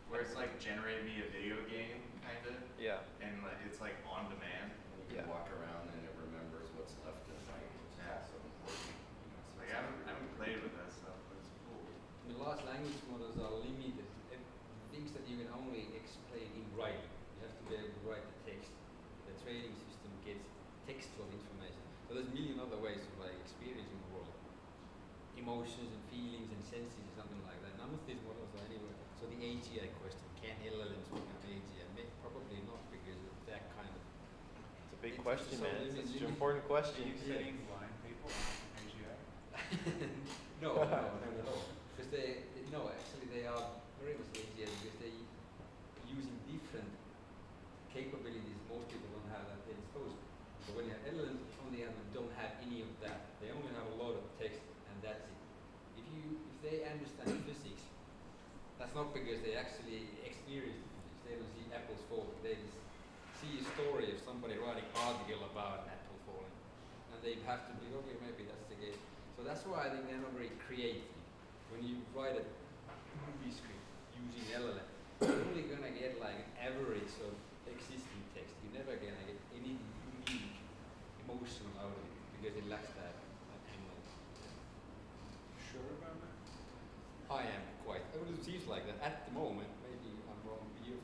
Where it's like generate me a video game, kind of. Yeah. And like, it's like on demand. And you can walk around and it remembers what's left in like it's so important. Like I haven't played with that stuff, but it's cool. The large language models are limited to things that you can only explain in writing. You have to be able to write the text. The training system gets textual information. So there's a million other ways of like experiencing the world. Emotions and feelings and senses or something like that. None of these models are anywhere. So the AGI question, can LLMs become AGI? Probably not because of that kind of... It's a big question, man. It's an important question. Are you setting blind people on AGI? No, because actually they are very much AGI because they using different capabilities most people don't have at their disposal. So when you have LLMs, on the other hand, don't have any of that. They only have a lot of text and that's it. If they understand physics, that's not because they actually experience physics. They don't see apples falling. They just see a story of somebody writing an article about an apple falling. And they have to be, okay, maybe that's the case. So that's why I think they're not very creative. When you write a movie script using LLM, you're only going to get like an average of existing text. You're never going to get any unique emotion out of it because it lacks that element. Sure about that? I am quite. It seems like that at the moment. Maybe I'm wrong. You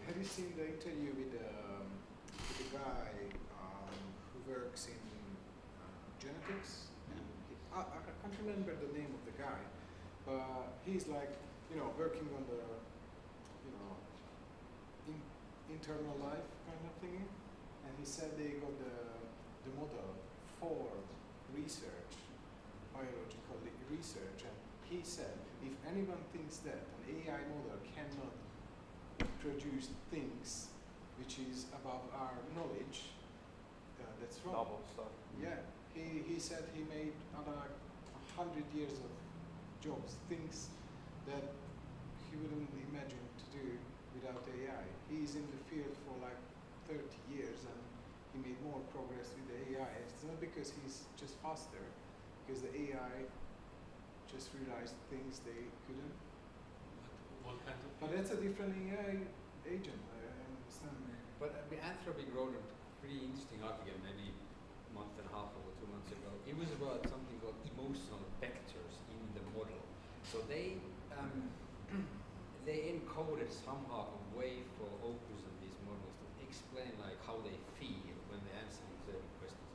Have you seen the interview with the guy who works in genetics? And I can't remember the name of the guy, but he's like, working on the, internal life kind of thingy. And he said they got the model for research, biological research. And he said, if anyone thinks that an AI model cannot produce things which is above our knowledge, that's wrong. Novel stuff. Yeah, he said he made about 100 years of jobs, things that he wouldn't imagine to do without AI. He's in the field for like 30 years and he made more progress with the AI. It's not because he's just faster, because the AI just realized things they couldn't. What kind of? But that's a different AI agent, I understand. But Anthropic wrote a pretty interesting article maybe a month and a half or 2 months ago. It was about something called emotional vectors in the model. So they encoded somehow a way for Opus and these models to explain like how they feel when they answer certain questions.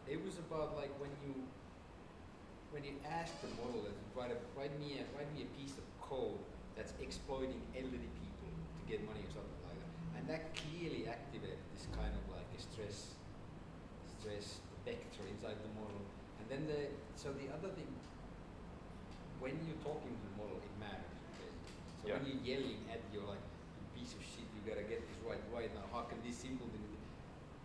It was about like when you ask the model that write me a piece of code that's exploiting elderly people to get money or something like that, and that clearly activated this kind of like a stress vector inside the model. And then the other thing, when you're talking to the model, it matters. Okay? So when you're yelling at your like, you piece of shit, you gotta get this right now. How can this simple thing?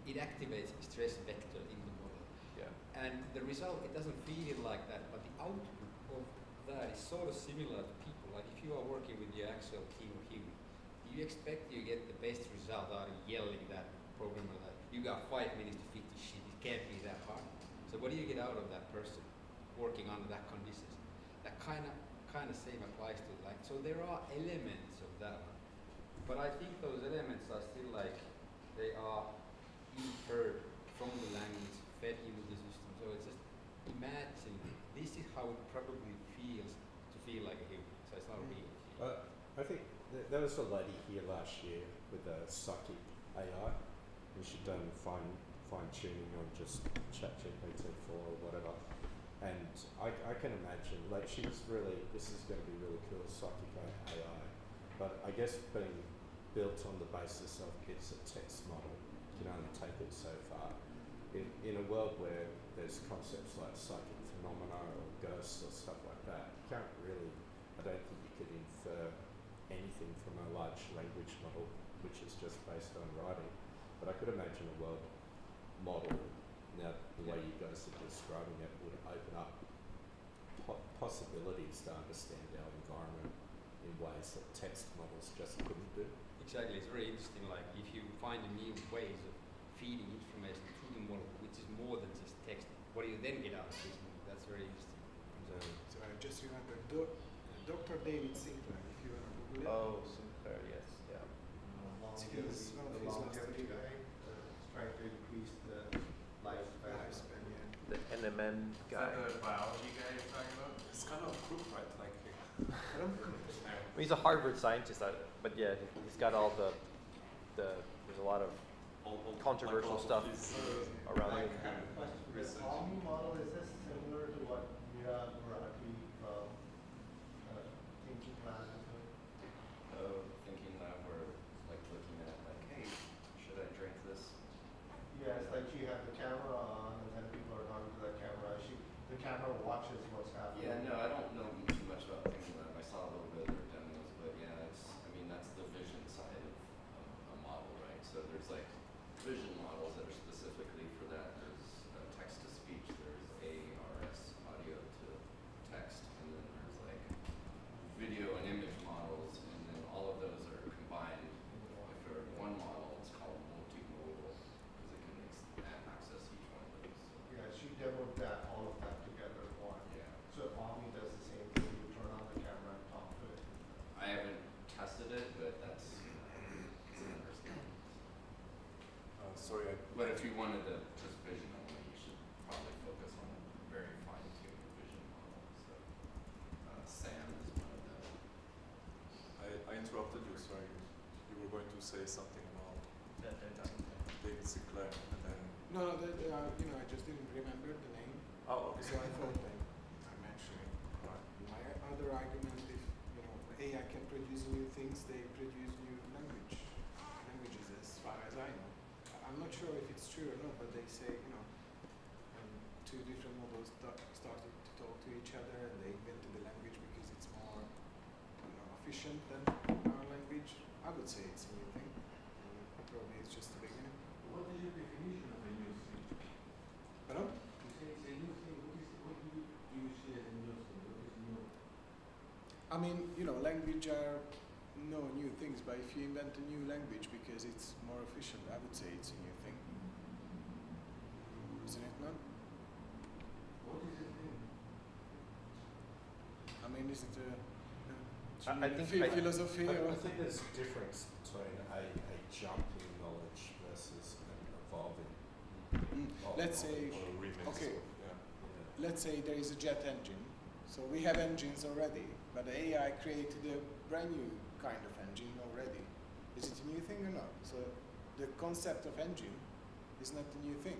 It activates a stress vector in the model. Yeah. And the result, it doesn't feel like that, but the output of that is sort of similar to people. Like if you are working with your actual team of humans, do you expect you get the best result out of yelling that programmer that you got 5 minutes to fix this shit? It can't be that hard. So what do you get out of that person working under that conditions? That kind of same applies to like. So there are elements of that one, but I think those elements are still like they are inferred from the language, fed into the system. So it's just imagine this is how it probably feels to feel like a human. So it's not real. I think there was a lady here last year with a Saki AI, and she'd done fine tuning on just ChatGPT 4 or whatever. And I can imagine, like, she was really, this is going to be really cool, Saki AI. But I guess being built on the basis of it's a text model can only take it so far. In a world where there's concepts like psychic phenomena or ghosts or stuff like that, you can't really, I don't think you could infer anything from a large language model which is just based on writing. But I could imagine a world model, now the way you guys are describing it, would open up possibilities to understand our environment in ways that text models just couldn't do. Exactly, it's very interesting. Like if you find new ways of feeding information to the model, which is more than just text, what do you then get out of this? That's very interesting. So I just remember Dr. David Sinclair, if you want to Google it. Oh, Sinclair, yes, yeah. He's one of The his last longevity articles. guy, trying to increase the lifespan. Lifespan, yeah. The NMN Is guy. that the biology guy you're talking about? It's kind of crook, right? Like, He's a Harvard scientist, but yeah, he's got all the there's a lot of all controversial like stuff around Like, it. I have a question. The Omni model, is this similar to what Mira Murati from Thinking Lab is doing? Thinking that we're like looking at like, hey, should I drink this? Yeah, it's like she has the camera on and then people are talking to that camera. The camera watches what's happening. Yeah, no, I don't know too much about Thinking Lab. I saw a little bit of their demos, but yeah, I mean, that's the vision side of a model, right? So there's like vision models that are specifically for that. There's text to speech, there's ARS, audio to text, and then there's like video and image models, and then all of those are combined. If they're one model, it's called multimodal because it can access each one of those. Yeah, she demoed that, all of that together in one. Yeah. So Omni does the same thing. You turn on the camera and talk to it. I haven't tested it, but that's it's an understanding. sorry, But if you wanted to just vision only, you should probably focus on a very fine-tuned vision model. So SAM is one of them. I interrupted you. Sorry, you were going to say something about David Sinclair, and then No, I just didn't remember the name. oh, okay. So I thought I'm mentioning. My other argument, if AI can produce new things, they produce new languages as far as I know. I'm not sure if it's true or not, but they say, two different models started to talk to each other and they invented the language because it's more, efficient than our language. I would say it's a new thing. Probably it's just the beginning. What is your definition of a new thing? Pardon? You say it's a new thing. What do you see as a new thing? What is new? I mean, language are no new things, but if you invent a new language because it's more efficient, I would say it's a new thing. Isn't it not? What is a thing? I mean, is it a I think philosophy I or? think there's a difference between a jump in knowledge versus an evolving. Let's say, Or a remix. okay. Yeah. Let's say there is a jet engine. So we have engines already, but the AI created a brand new kind of engine already. Is it a new thing or not? So the concept of engine is not a new thing,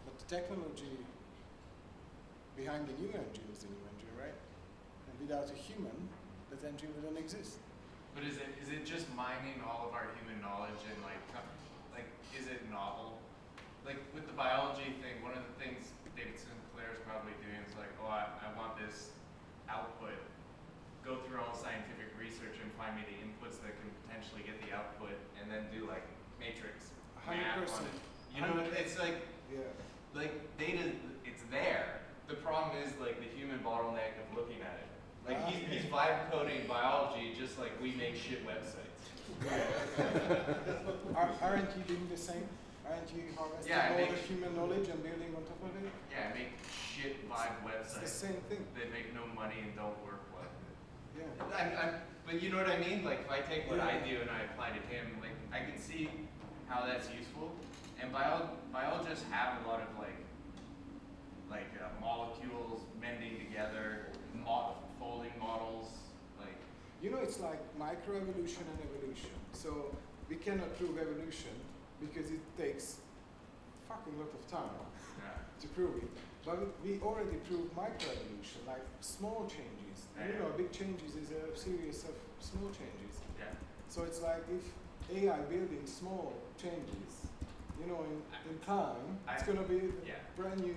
but the technology behind the new engine is the new engine, right? And without a human, that engine wouldn't exist. But is it just mining all of our human knowledge and like is it novel? Like with the biology thing, one of the things David Sinclair is probably doing is like, oh, I want this output. Go through all scientific research and find me the inputs that can potentially get the output, and then do like matrix math on 100%. it. You know, it's like Yeah. like data, it's there. The problem is like the human bottleneck of looking at it. Like he's vibe coding biology just like we make shit websites. Aren't you doing the same? Aren't you harvesting Yeah, I all make the human knowledge and building on top of it? Yeah, make shit vibe It's the websites same thing. that make no money and don't work well. Yeah. But you know what I mean? Like if I take what I Yeah. do and I apply to him, like I can see how that's useful. And biologists have a lot of molecules mending together, folding models, like. It's like microevolution and evolution. So we cannot prove evolution because it takes fucking lot of time Yeah. to prove it. But we already proved microevolution, like small changes. You know, big changes is a series of small changes. Yeah. So it's like if AI building small changes, you know, in time, it's gonna be a brand new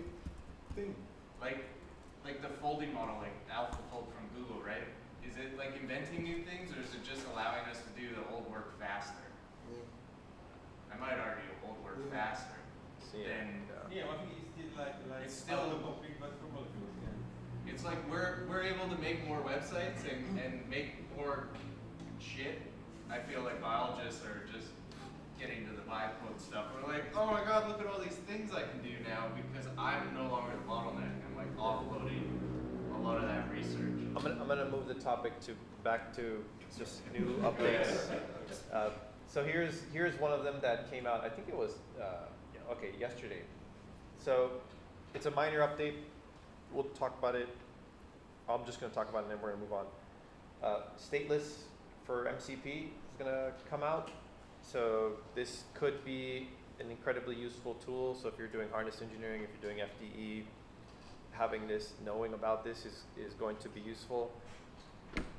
thing. Like the folding model, like AlphaFold from Google, right? Is it like inventing new things, or is it just allowing us to do the old work faster? Yeah. I might argue old work faster than. Yeah, I think it's still like It's still autocomplete, but for molecules. Yeah. It's like we're able to make more websites and make more shit. I feel like biologists are just getting to the vibe code stuff. We're like, oh my god, look at all these things I can do now because I'm no longer the bottleneck. I'm like offloading a lot of that research. I'm gonna move the topic back to just new updates. So here's one of them that came out. I think it was yesterday. So it's a minor update. We'll talk about it. I'm just gonna talk about it and then we're gonna move on. Stateless for MCP is gonna come out. So this could be an incredibly useful tool. So if you're doing harness engineering, if you're doing FDE, having this, knowing about this is going to be useful.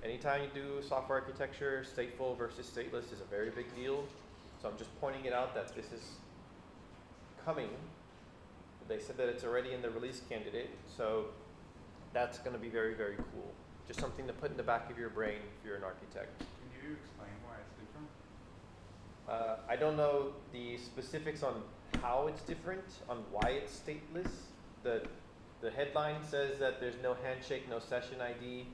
Anytime you do software architecture, stateful versus stateless is a very big deal. So I'm just pointing it out that this is coming. They said that it's already in the release candidate. So that's going to be very, very cool. Just something to put in the back of your brain if you're an architect. Can you explain why it's different? I don't know the specifics on how it's different, on why it's stateless. The headline says that there's no handshake, no session ID.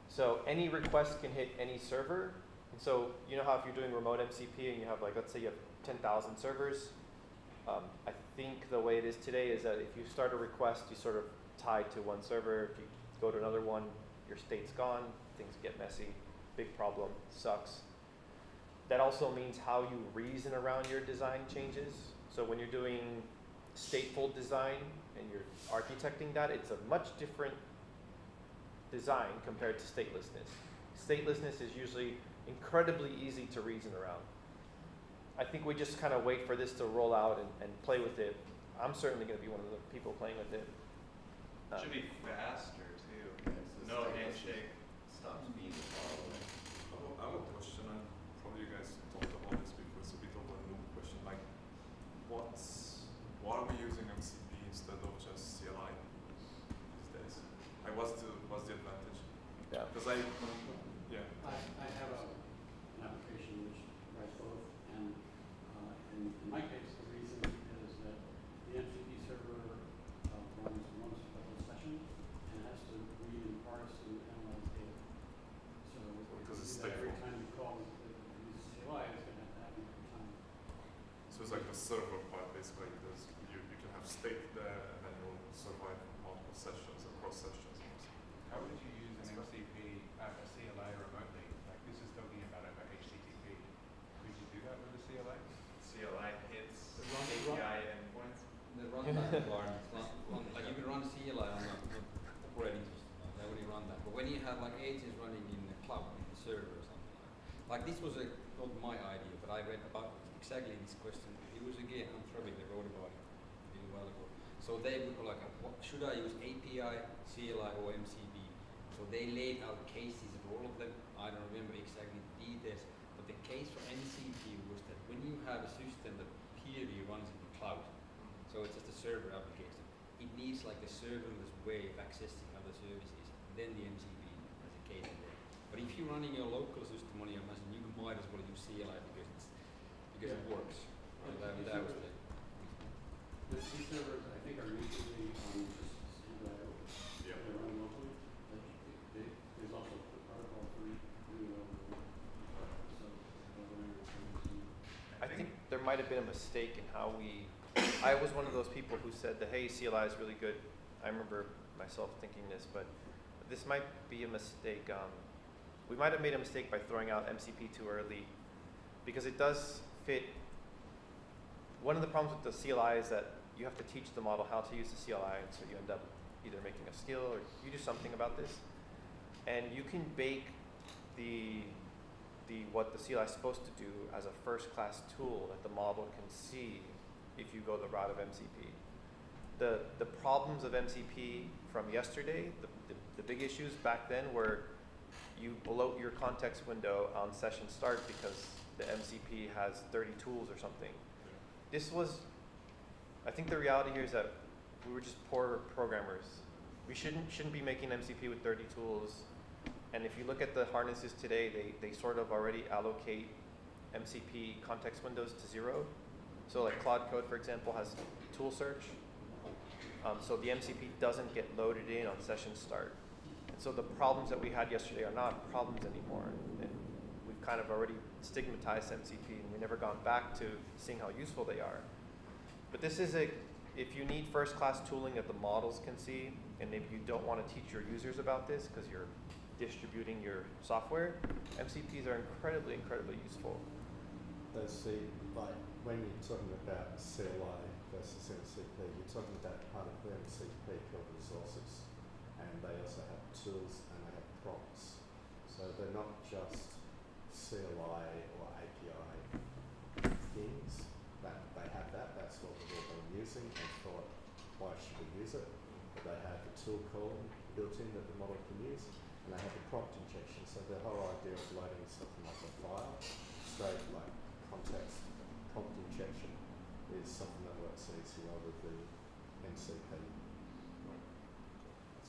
So any request can hit any server. And so you know how if you're doing remote MCP and you have like, let's say you have 10,000 servers. I think the way it is today is that if you start a request, you sort of tie to one server. If you go to another one, your state's gone, things get messy, big problem, sucks. That also means how you reason around your design changes. So when you're doing stateful design and you're architecting that, it's a much different design compared to statelessness. Statelessness is usually incredibly easy to reason around. I think we just kind of wait for this to roll out and play with it. I'm certainly going to be one of the people playing with it. Should be faster too. No handshake. Stops being a bottleneck. Oh, I have a question, and probably you guys talked about this before. It's a bit of a new question. Like, why are we using MCP instead of just CLI these days? Like, what's the advantage? Yeah. Because I have an application which writes both, and in my case, the reason is that the MCP server runs one session and has to read and parse and analyze data. So because it's every stateful. time you call use CLI, it's going to have to happen every time. So it's like the server part basically. Because you can have state there, and then you'll survive multiple sessions across sessions. How would you use an MCP a CLI remotely? Like this is talking about over HTTP. Could you do that with a CLI? CLI hits The run- API endpoints. The runtime environment, like you can run CLI on the operating system, they already run that. But when you have like agents running in the cloud, in the server or something like this was not my idea, but I read about exactly this question. It was again Anthropic, they wrote about it a little while ago. So they would go like, what, should I use API, CLI, or MCP? So they laid out cases of all of them. I don't remember exactly the details, but the case for MCP was that when you have a system that purely runs in the cloud, so it's just a server application, it needs like a serverless way of accessing other services, then the MCP has a case in there. But if you're running your local system on your machine, you might as well use CLI because it works. And that was These servers, I think, are usually on just Android. Yeah. They run locally. There's also the protocol for doing over. I think there might have been a mistake in how I was one of those people who said that, hey, CLI is really good. I remember myself thinking this, but this might be a mistake. We might have made a mistake by throwing out MCP too early because it does fit. One of the problems with the CLI is that you have to teach the model how to use the CLI, and so you end up either making a skill or you do something about this. And you can bake what the CLI is supposed to do as a first-class tool that the model can see if you go the route of MCP. the problems of MCP from yesterday, the big issues back then were you bloat your context window on session start because the MCP has 30 tools or something. This was, I think the reality here is that we were just poor programmers. We shouldn't be making MCP with 30 tools. And if you look at the harnesses today, they sort of already allocate MCP context windows to 0. So like Claude Code, for example, has tool search. So the MCP doesn't get loaded in on session start. And so the problems that we had yesterday are not problems anymore. And we've kind of already stigmatized MCP, and we've never gone back to seeing how useful they are. But this is if you need first-class tooling that the models can see, and maybe you don't want to teach your users about this because you're distributing your software, MCPs are incredibly, incredibly useful. Those see, like, when you're talking about CLI versus MCP, you're talking about part of the MCP called resources, and they also have tools and they have prompts. So they're not just CLI or API things, that they have that, that's what we've all been using and thought, why should we use it? But they have the tool column built in that the model can use, and they have the prompt injection. So the whole idea of loading something like a file, straight like context prompt injection, is something that works easy well with the MCP.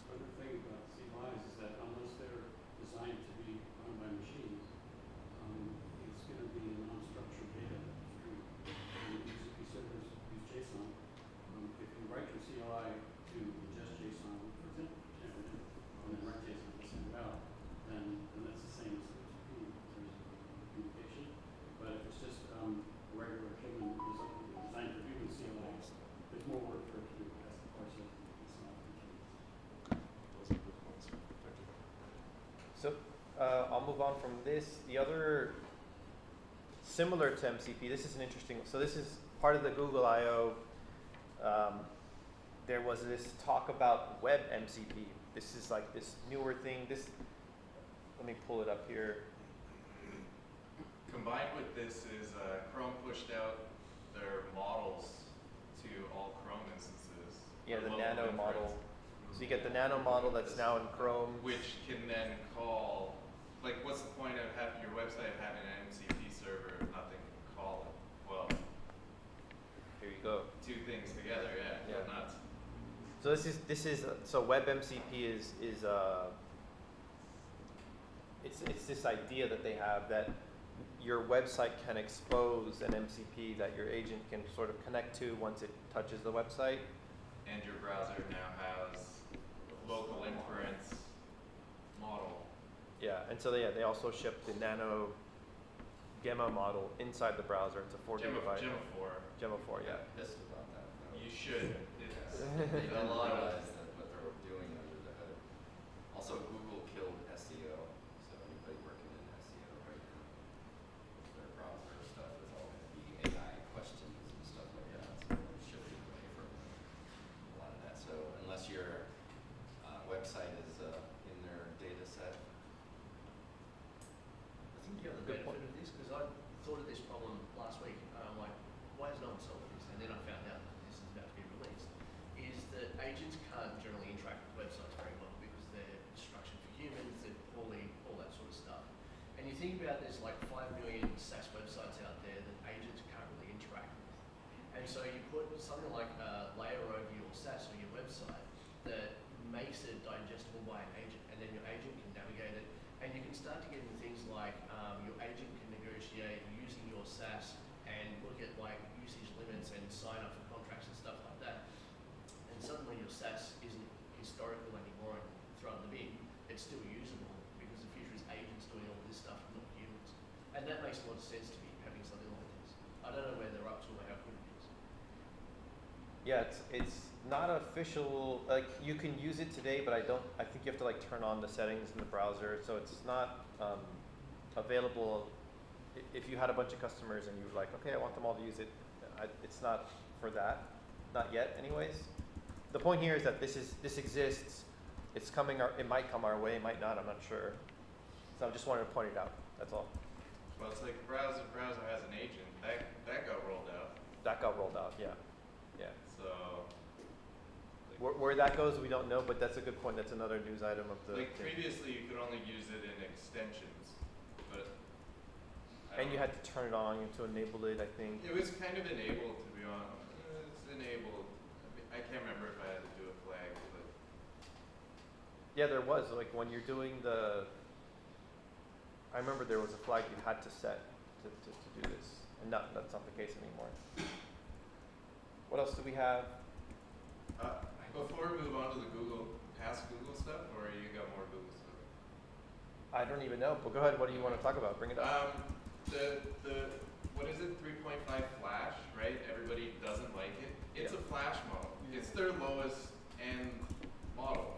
The other thing about CLIs is that unless they're designed to be run by machines, it's going to be a non-structured data stream. And MCP servers use JSON. If you write your CLI to ingest JSON, for example, and then write JSON to send it out, then that's the same as MCP in terms of communication. But if it's just regular human designed for human CLIs, there's more work for it to do. That's the parts of it's not machines. Those are good points. Thank you. So I'll move on from this. The other, similar to MCP, this is an interesting, so this is part of the Google I/O. There was this talk about web MCP. This is like this newer thing. Let me pull it up here. Combined with this is Chrome pushed out their models to all Chrome instances. Yeah, the Level Nano of model. inference. So you get the Nano model that's now in Chrome. Which can then call, like, what's the point of having your website having an MCP server if nothing can call it? Well, Here you go. two things together, yeah. Yeah. Nuts. So this is so web MCP is it's this idea that they have that your website can expose an MCP that your agent can sort of connect to once it touches the website. And your browser now has local inference model. Yeah, and so they also ship the Nano Gemma model inside the browser. It's a 4 gigabyte. Gemma 4. Yeah. Pissed about that, though. You should. Yes. It's They a don't lot of. realize that what they're doing under the hood. Also, Google killed SEO, so anybody working in SEO right now, their browser stuff is all going to be AI questions and stuff like that. So they're shifting away from a lot of that. So unless your website is in their data set, I think the other benefit of this, because I thought of this problem last week, I'm like, why has no one solved this? And then I found out that this is about to be released, is that agents can't generally interact with websites very well because they're structured for humans, they're poorly, all that sort of stuff. And you think about there's like 5 million SaaS websites out there that agents can't really interact with. And so you put something like a layer over your SaaS or your website that makes it digestible by an agent, and then your agent can navigate it, and you can start to get into things like your agent can negotiate using your SaaS and look at like usage limits and sign up for contracts and stuff like that. And suddenly your SaaS isn't historical anymore and throw in the bin. It's still usable because the future is agents doing all this stuff and not humans. And that makes a lot of sense to me, having something like this. I don't know where they're up to or how good it is. Yeah, it's not official. Like you can use it today, but I think you have to like turn on the settings in the browser. So it's not available. If you had a bunch of customers and you were like, okay, I want them all to use it, it's not for that, not yet, anyways. The point here is that this exists. It's coming. It might come our way. It might not. I'm not sure. So I just wanted to point it out. That's all. Well, it's like browser has an agent. That got rolled out. That got rolled out. Yeah. Yeah. So Where that goes, we don't know, but that's a good point. That's another news item of the Like thing. previously, you could only use it in extensions, but. I And don't you know. had to turn it on to enable it, I think. It was kind of enabled, to be honest. It's enabled. I can't remember if I had to do a flag, but Yeah, there was, like when you're doing I remember there was a flag you had to set to do this, and that's not the case anymore. What else do we have? before we move on to the past Google stuff, or you got more Google stuff? I don't even know, but go ahead, what do you want to talk about? Bring it up. What is it, 3.5 Flash, right? Everybody doesn't like it. It's Yeah. a Flash model. It's their lowest end model.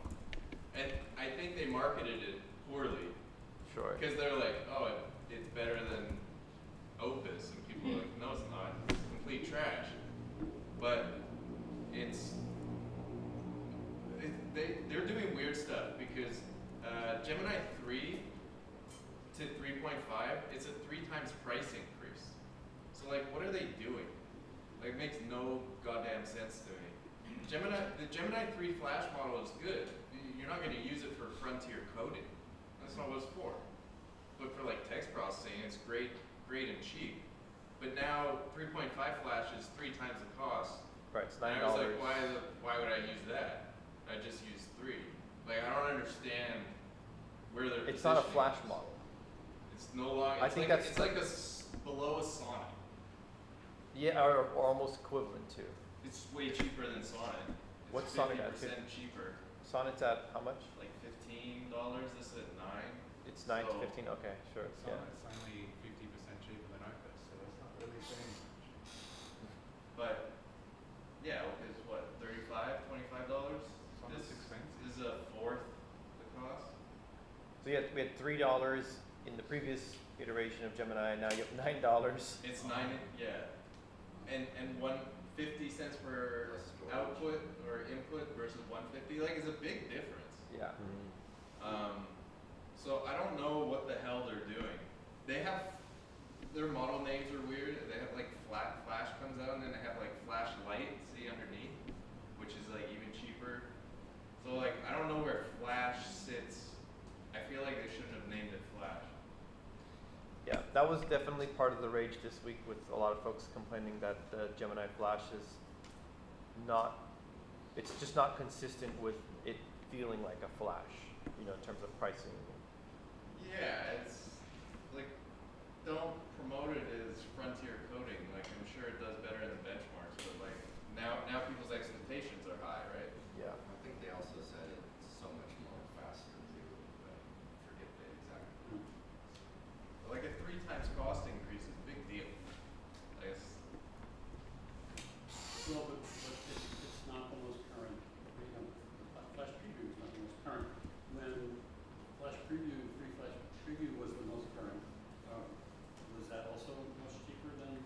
And I think they marketed it poorly. Sure. Because they're like, oh, it's better than Opus. And people are like, no, it's not. It's complete trash. But they're doing weird stuff because Gemini 3 to 3.5, it's a 3 times price increase. So like, what are they doing? Like, it makes no goddamn sense to me. The Gemini 3 Flash model is good. You're not going to use it for frontier coding. That's not what it's for. But for like text processing, it's great and cheap. But now 3.5 Flash is 3 times the cost. Right, it's And $9. I was like, why would I use that? I just use 3. Like, I don't understand where they're. It's not a positioning Flash this. model. It's no longer. I think that's it's like below a Sonnet. Yeah, or almost equivalent to. It's way cheaper than Sonnet. It's What's Sonnet at? 50% cheaper. Sonnet's at how much? Like $15. This is at $9. It's 9 to So- 15. Okay, sure. It's Yeah. only 50% cheaper than Opus, so that's not really saying much. But yeah, it's what, $35, $25? Sonnet's This expensive. is a fourth the cost. So we had $3 in the previous iteration of Gemini. Now you have $9. It's 9, yeah, and 150 cents per Less storage. output or input versus 150. Like, it's a big difference. Yeah. So I don't know what the hell they're doing. They have their model names are weird. They have like Flash comes out, and then they have like Flash Lite, see underneath, which is like even cheaper. So like, I don't know where Flash sits. I feel like they shouldn't have named it Flash. Yeah, that was definitely part of the rage this week with a lot of folks complaining that Gemini Flash is it's just not consistent with it feeling like a Flash, in terms of pricing. Yeah, it's like, don't promote it as frontier coding. Like, I'm sure it does better in the benchmarks, but like now people's expectations are high, right? Yeah. I think they also said it's so much more faster too, but I forget the exact. But like a 3 times cost increase is a big deal. I guess. Well, but it's not the most current, Flash Preview is not the most current. When Flash Preview, Free Flash Preview was the most current, was that also much cheaper than,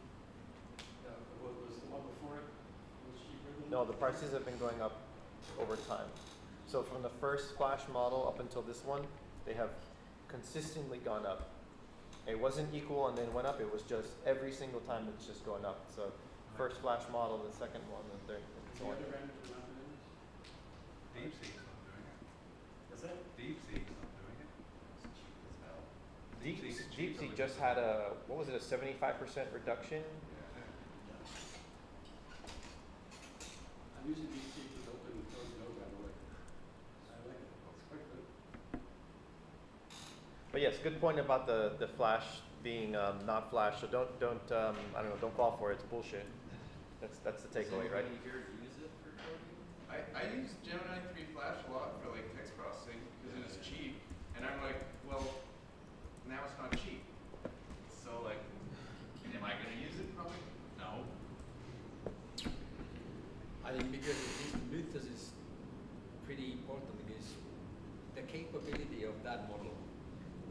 what was the one before it? Was cheaper than? No, the prices have been going up over time. So from the first Flash model up until this one, they have consistently gone up. It wasn't equal and then went up. It was just every single time it's just going up. So first Flash model, the second one, the third, and The so on. other vendors are not doing this? DeepSeek's not doing it. What's that? DeepSeek's not doing it. It's cheap as hell. DeepSeek's cheaper DeepSeek than just had a 75% reduction. I'm using DeepSeek with open code node, by the way. I like it, it's quite good. But yes, good point about the Flash being not Flash. So don't I don't know, don't fall for it. It's bullshit. That's the takeaway, right? Does anybody here use it for coding? I use Gemini 3 Flash a lot for like text processing because it is cheap, and I'm like, well, now it's not cheap. So like, am I gonna use it? Probably no. I think because this Mythos is pretty important because the capability of that model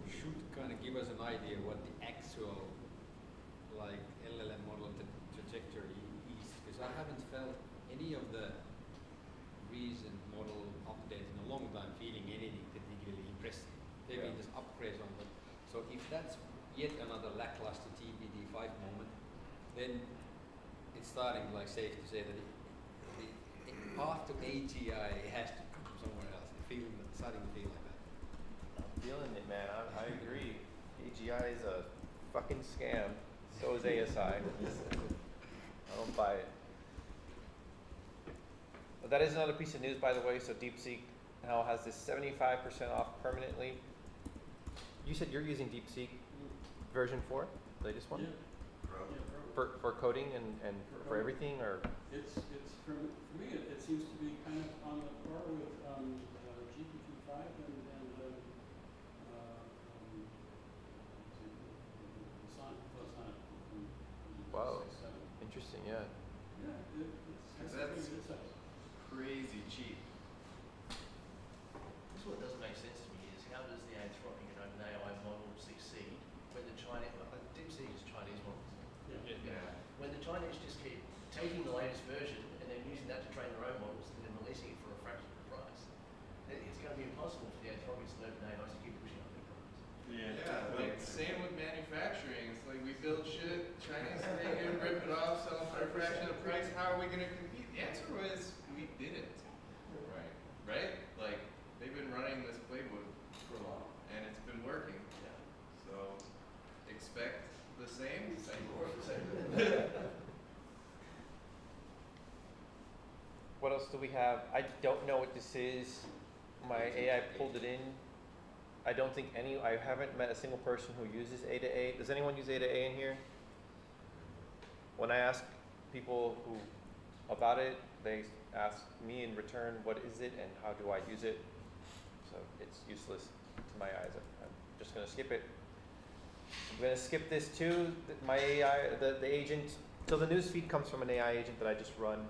should kind of give us an idea what the actual like LLM model trajectory is, because I haven't felt any of the recent model updates in a long time feeling anything particularly impressive. They've been just upgrades on them. So if that's yet another lackluster TPD5 moment, then it's starting like safe to say that path to AGI has to come from somewhere else. Starting to feel like that. I'm feeling it, man. I agree. AGI is a fucking scam. So is ASI. I don't buy it. But that is another piece of news, by the way. So DeepSeek now has this 75% off permanently. You said you're using DeepSeek version 4, latest one? Yeah. For coding and for everything, or? It's for me, it seems to be kind of on the par with GPT-5 and Sonnet. Wow, interesting, yeah. Yeah, it's That's pretty good size. crazy cheap. This is what doesn't make sense to me is how does the Anthropic and OpenAI model succeed when the Chinese, DeepSeek is Chinese models. Yeah. When the Chinese just keep taking the latest version and then using that to train their own models and then releasing it for a fraction of the price, it's going to be impossible for the Anthropics and OpenAIs to keep pushing up their price. Yeah, like same with manufacturing. It's like we build shit, Chinese thing, and rip it off, sell it for a fraction of the price. How are we gonna compete? The answer was we didn't. Right. Right? Like they've been running this playbook For a while. and it's been working. Yeah. So expect the same. What else do we have? I don't know what this is. My AI pulled it in. I don't think I haven't met a single person who uses A to A. Does anyone use A to A in here? When I ask people about it, they ask me in return, what is it and how do I use it? So it's useless to my eyes. I'm just gonna skip it. I'm gonna skip this too. My AI, the agent, so the news feed comes from an AI agent that I just run.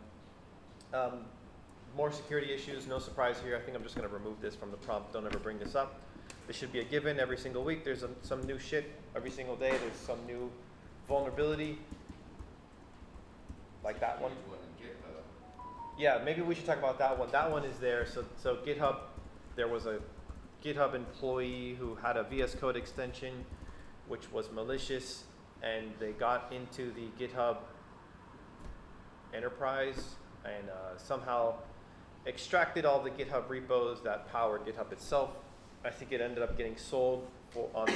More security issues, no surprise here. I think I'm just gonna remove this from the prompt. Don't ever bring this up. This should be a given every single week. There's some new shit every single day. There's some new vulnerability. Like that one. In GitHub. Yeah, maybe we should talk about that one. That one is there. So GitHub, there was a GitHub employee who had a VS Code extension, which was malicious, and they got into the GitHub enterprise and somehow extracted all the GitHub repos that power GitHub itself. I think it ended up getting sold on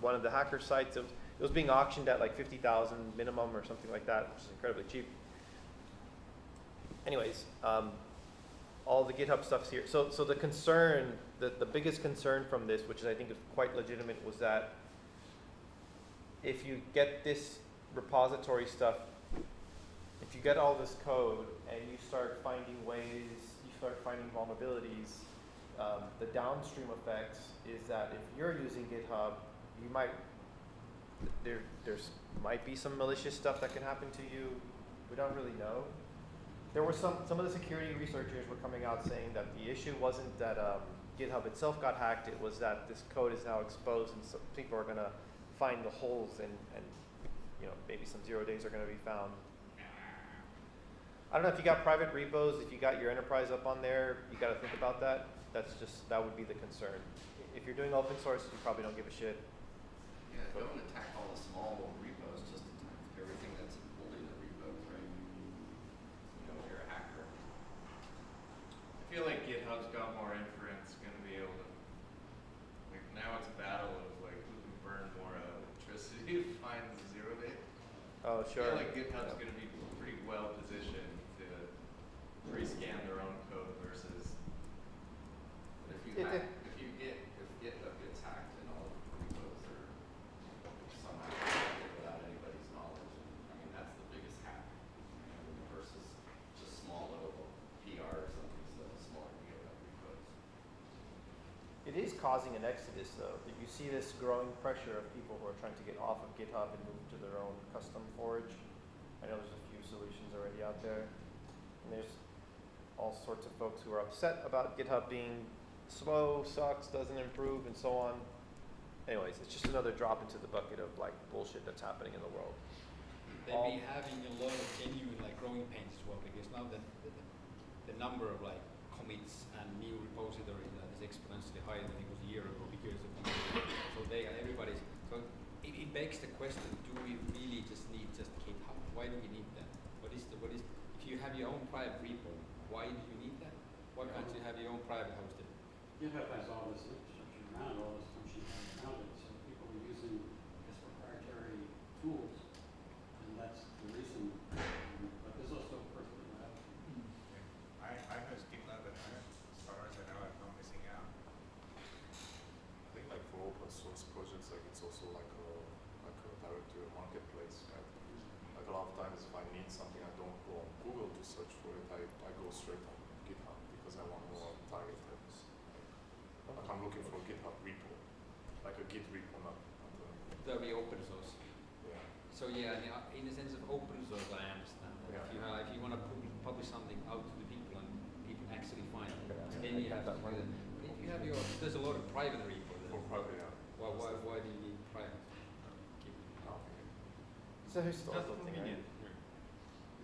one of the hacker sites. It was being auctioned at like 50,000 minimum or something like that, which is incredibly cheap. Anyways, all the GitHub stuff's here. So the concern, the biggest concern from this, which I think is quite legitimate, was that if you get this repository stuff, if you get all this code and you start finding ways, you start finding vulnerabilities, the downstream effects is that if you're using GitHub, you might, there's might be some malicious stuff that can happen to you. We don't really know. There were some of the security researchers were coming out saying that the issue wasn't that GitHub itself got hacked, it was that this code is now exposed and so people are gonna find the holes and you know, maybe some 0 days are gonna be found. I don't know if you got private repos, if you got your enterprise up on there, you gotta think about that. That would be the concern. If you're doing open source, you probably don't give a shit. Yeah, don't attack all the small repos, just attack everything that's holding the repos, right? You know, if you're a hacker. I feel like GitHub's got more inference, gonna be able to, like now it's a battle of like who can burn more electricity to find the 0 day. Oh, sure. I feel like GitHub's gonna be pretty well positioned to rescan their own code versus. But if GitHub gets hacked and all of the repos are somehow protected without anybody's knowledge, I mean, that's the biggest hack, you know, versus just small little PR or something, so smaller GitHub repos. It is causing an exodus, though. You see this growing pressure of people who are trying to get off of GitHub and move to their own custom forge. I know there's a few solutions already out there. And there's all sorts of folks who are upset about GitHub being slow, sucks, doesn't improve, and so on. Anyways, it's just another drop into the bucket of like bullshit that's happening in the world. They've been having a lot of genuine like growing pains as well, because now the number of like commits and new repositories that is exponentially higher than it was a year ago because of so it begs the question: do we really just need GitHub? Why do we need that? If you have your own private repo, why do you need that? Why can't you have your own private hosted? GitHub has all this infrastructure around, all this functionality around it, so people are using, I guess, proprietary tools, and that's the reason. But there's also personal lab. I host GitLab at home. As far as I know, I'm not missing out. I think like for open source projects, like it's also like a directory or marketplace, right? Like a lot of times if I need something, I don't go on Google to search for it, I go straight on GitHub because I want more targeted. Like I'm looking for a GitHub repo, like a Git repo, not That'll be open source. yeah. So yeah, in the sense of open source, I understand that. Yeah. If you want to publish something out to the people and people actually find it, Okay, then you have to do that. But if you have your, there's a lot of private repo. For private, yeah. Why do you need private? It's a historical Just thing, right? convenient.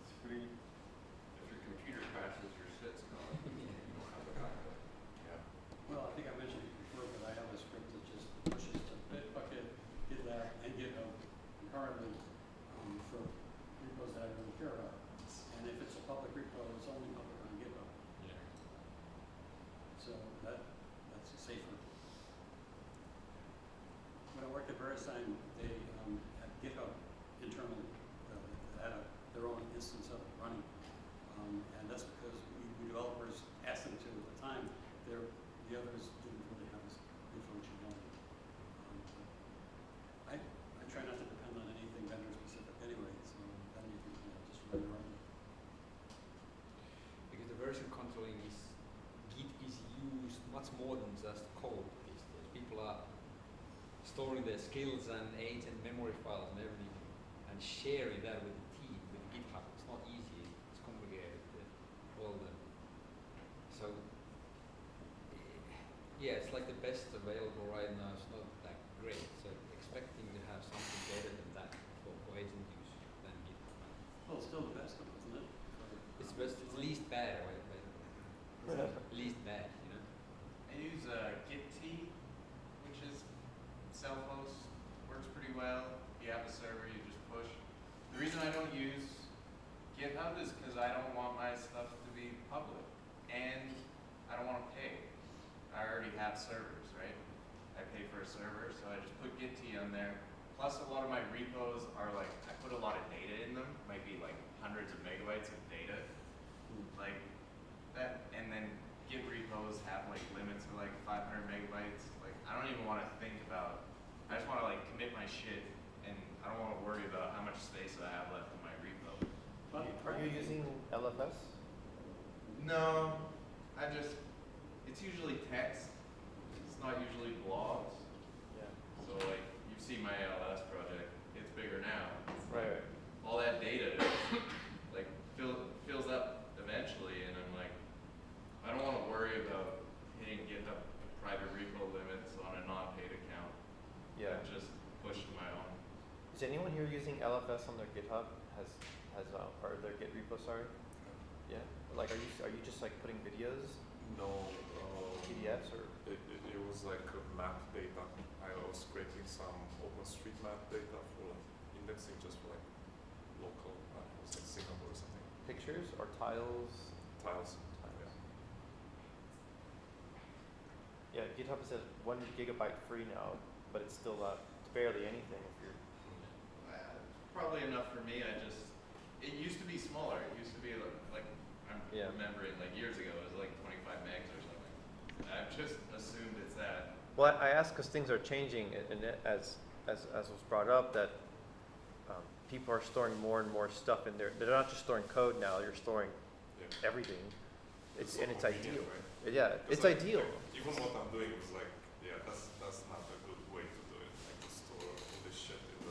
It's free. If your computer crashes, your shit's gone. You don't have a backup. Yeah. Well, I think I mentioned it before, but I have a script that just pushes to Bitbucket, GitLab, and GitHub concurrently for repos that I really care about. And if it's a public repo, it's only public on GitHub. Yeah. So that's safer. When I worked at VeriSign, they had GitHub internally, had their own instance of it running. And that's because we developers asked them to at the time. The others didn't really have this new functionality. I try not to depend on anything vendor specific anyway, so then you can just run your own. Because the version controlling Git is used much more than just code these days. People are storing their skills and aids and memory files and everything and sharing that with the team, with GitHub. It's not easy, it's complicated. So yeah, it's like the best available right now. It's not that great. So expecting to have something better than that for agent use than GitHub. Well, it's still the best of it, isn't it? It's best. It's least bad, right? Least bad, you know. I use Git which is self-host, works pretty well. You have a server, you just push. The reason I don't use GitHub is because I don't want my stuff to be public, and I don't want to pay. I already have servers, right? I pay for a server, so I just put Git on there. Plus, a lot of my repos are like, I put a lot of data in them, might be like hundreds of megabytes of data, like that, and then Git repos have like limits of like 500 megabytes. Like, I don't even want to think about, I just want to like commit my shit, and I don't want to worry about how much space I have left in my repo. Are you using LFS? No, it's usually text. It's not usually blogs. Yeah. So like, you've seen my LS project. It's bigger now. Right. All that data just, like fills up eventually, and I'm like, I don't want to worry about hitting GitHub private repo limits on a non-paid account. Yeah. I just push my own. Is anyone here using LFS on their GitHub? Or their Git repo? Sorry. Yeah. Like, are you just like putting videos, No. PDFs, or? It was like map data. I was creating some OpenStreetMap data for like indexing just for like local, it was like Singapore or something. Pictures or tiles? Tiles. Yeah, GitHub says 1 gigabyte free now, but it's still it's barely anything if you're. Probably enough for me. It used to be smaller. It used to be like I'm remembering like years ago, it was like 25 megs or something. I've just assumed it's that. Well, I ask because things are changing, and as was brought up, that people are storing more and more stuff in there. They're not just storing code now; you're storing everything. It's ideal. Right? Yeah, it's like, ideal. Like, even what I'm doing is like, that's not a good way to do it. Like to store all this shit in a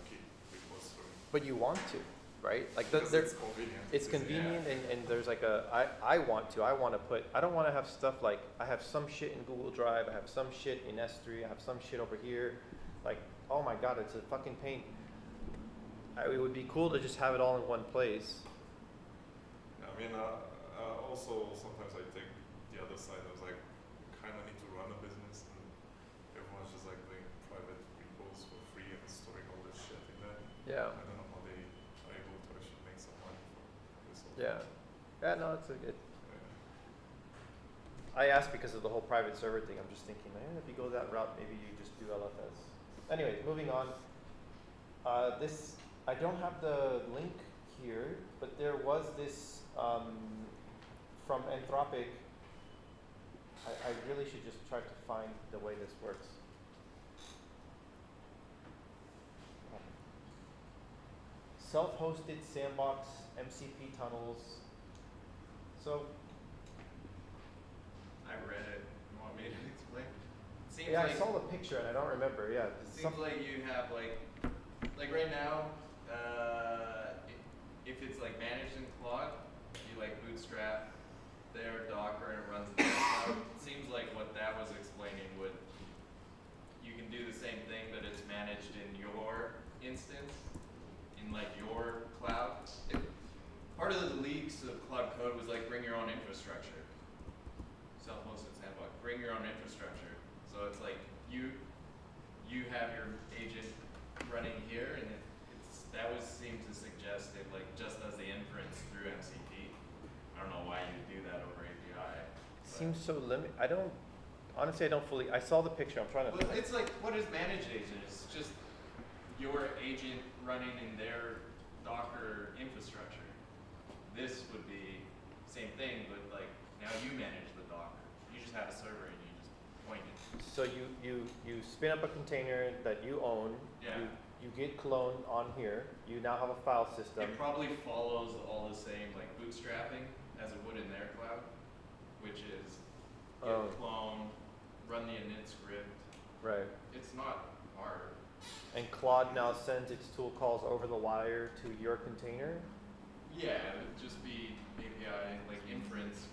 Git repository. But you want to, right? Like Because it's convenient. It's convenient, and there's like I want to put. I don't want to have stuff like I have some shit in Google Drive. I have some shit in S3. I have some shit over here. Like, oh my God, it's a fucking pain. It would be cool to just have it all in one place. I mean, also sometimes I take the other side. I was like, kind of need to run a business, and everyone's just like doing private repos for free and storing all this shit in there. Yeah. I don't know how they are able to actually make some money for this. Yeah. Yeah. No, it's a good. Yeah. I asked because of the whole private server thing. I'm just thinking, man, if you go that route, maybe you just do LFS. Anyways, moving on. This, I don't have the link here, but there was this from Anthropic. I really should just try to find the way this works. Self-hosted sandbox, MCP tunnels. So I read it. You want me to explain? Seems yeah, like I saw the picture and I don't remember. Yeah, seems like you have like right now, if it's like managed in Claude, you like bootstrap their Docker and it runs in the cloud. It seems like what that was explaining would, you can do the same thing, but it's managed in your instance, in like your cloud. Part of the leaks of Cloud Code was like bring your own infrastructure. Self-hosted sandbox, bring your own infrastructure. So it's like you have your agent running here, and that was seemed to suggest it like just does the inference through MCP. I don't know why you do that over API. seems so I don't, honestly, I don't fully, I saw the picture, I'm trying to. Well, it's like, what is managed agent? It's just your agent running in their Docker infrastructure. This would be same thing, but like now you manage the Docker. You just have a server and you just point it. So you spin up a container that you own. Yeah. You get clone on here. You now have a file system. It probably follows all the same like bootstrapping as it would in their cloud, which is get clone, run the init script. Right. It's not hard. And Claude now sends its tool calls over the wire to your container. Yeah, it would just be API like inference,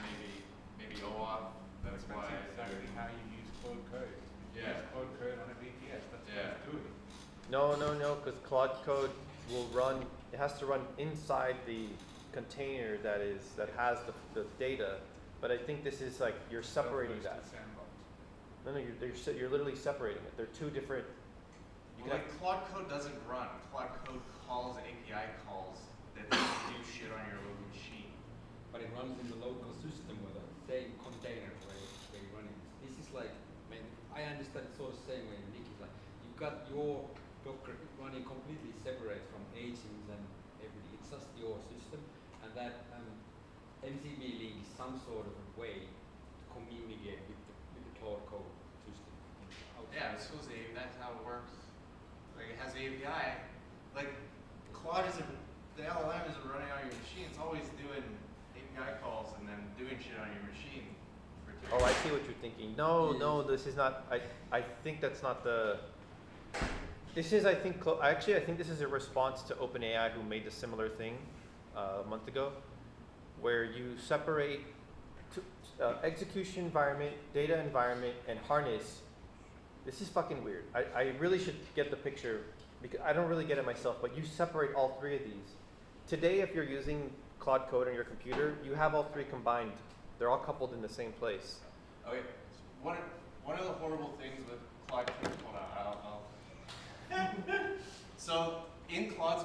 maybe OAuth. That's why. exactly how you use Claude Code. You Yeah. use Claude Code on a VPS. That's what it's doing. No, because Claude Code will run. It has to run inside the container that has the data. But I think this is like you're separating that. Sandbox. No, you're literally separating it. They're two different. You Well, can like Claude Code doesn't run. Claude Code calls API calls that do shit on your local machine. But it runs in the local system with the same container where you're running. This is like, I mean, I understand it's sort of the same way Nick is like, you've got your Docker running completely separate from agents and everything. It's just your system, and that MCP link is some sort of a way to communicate with the Claude Code system. Yeah, it's supposed to. That's how it works. Like it has API. Like Claude isn't. The LLM isn't running on your machine. It's always doing API calls and then doing shit on your machine. Oh, I see what you're thinking. No, this is not. I think that's not the. This is, I think, actually, I think this is a response to OpenAI, who made a similar thing a month ago, where you separate execution environment, data environment, and harness. This is fucking weird. I really should get the picture, because I don't really get it myself, but you separate all three of these. Today, if you're using Claude Code on your computer, you have all three combined. They're all coupled in the same place. Okay, one of the horrible things with Claude Code, hold on, I'll so in Claude's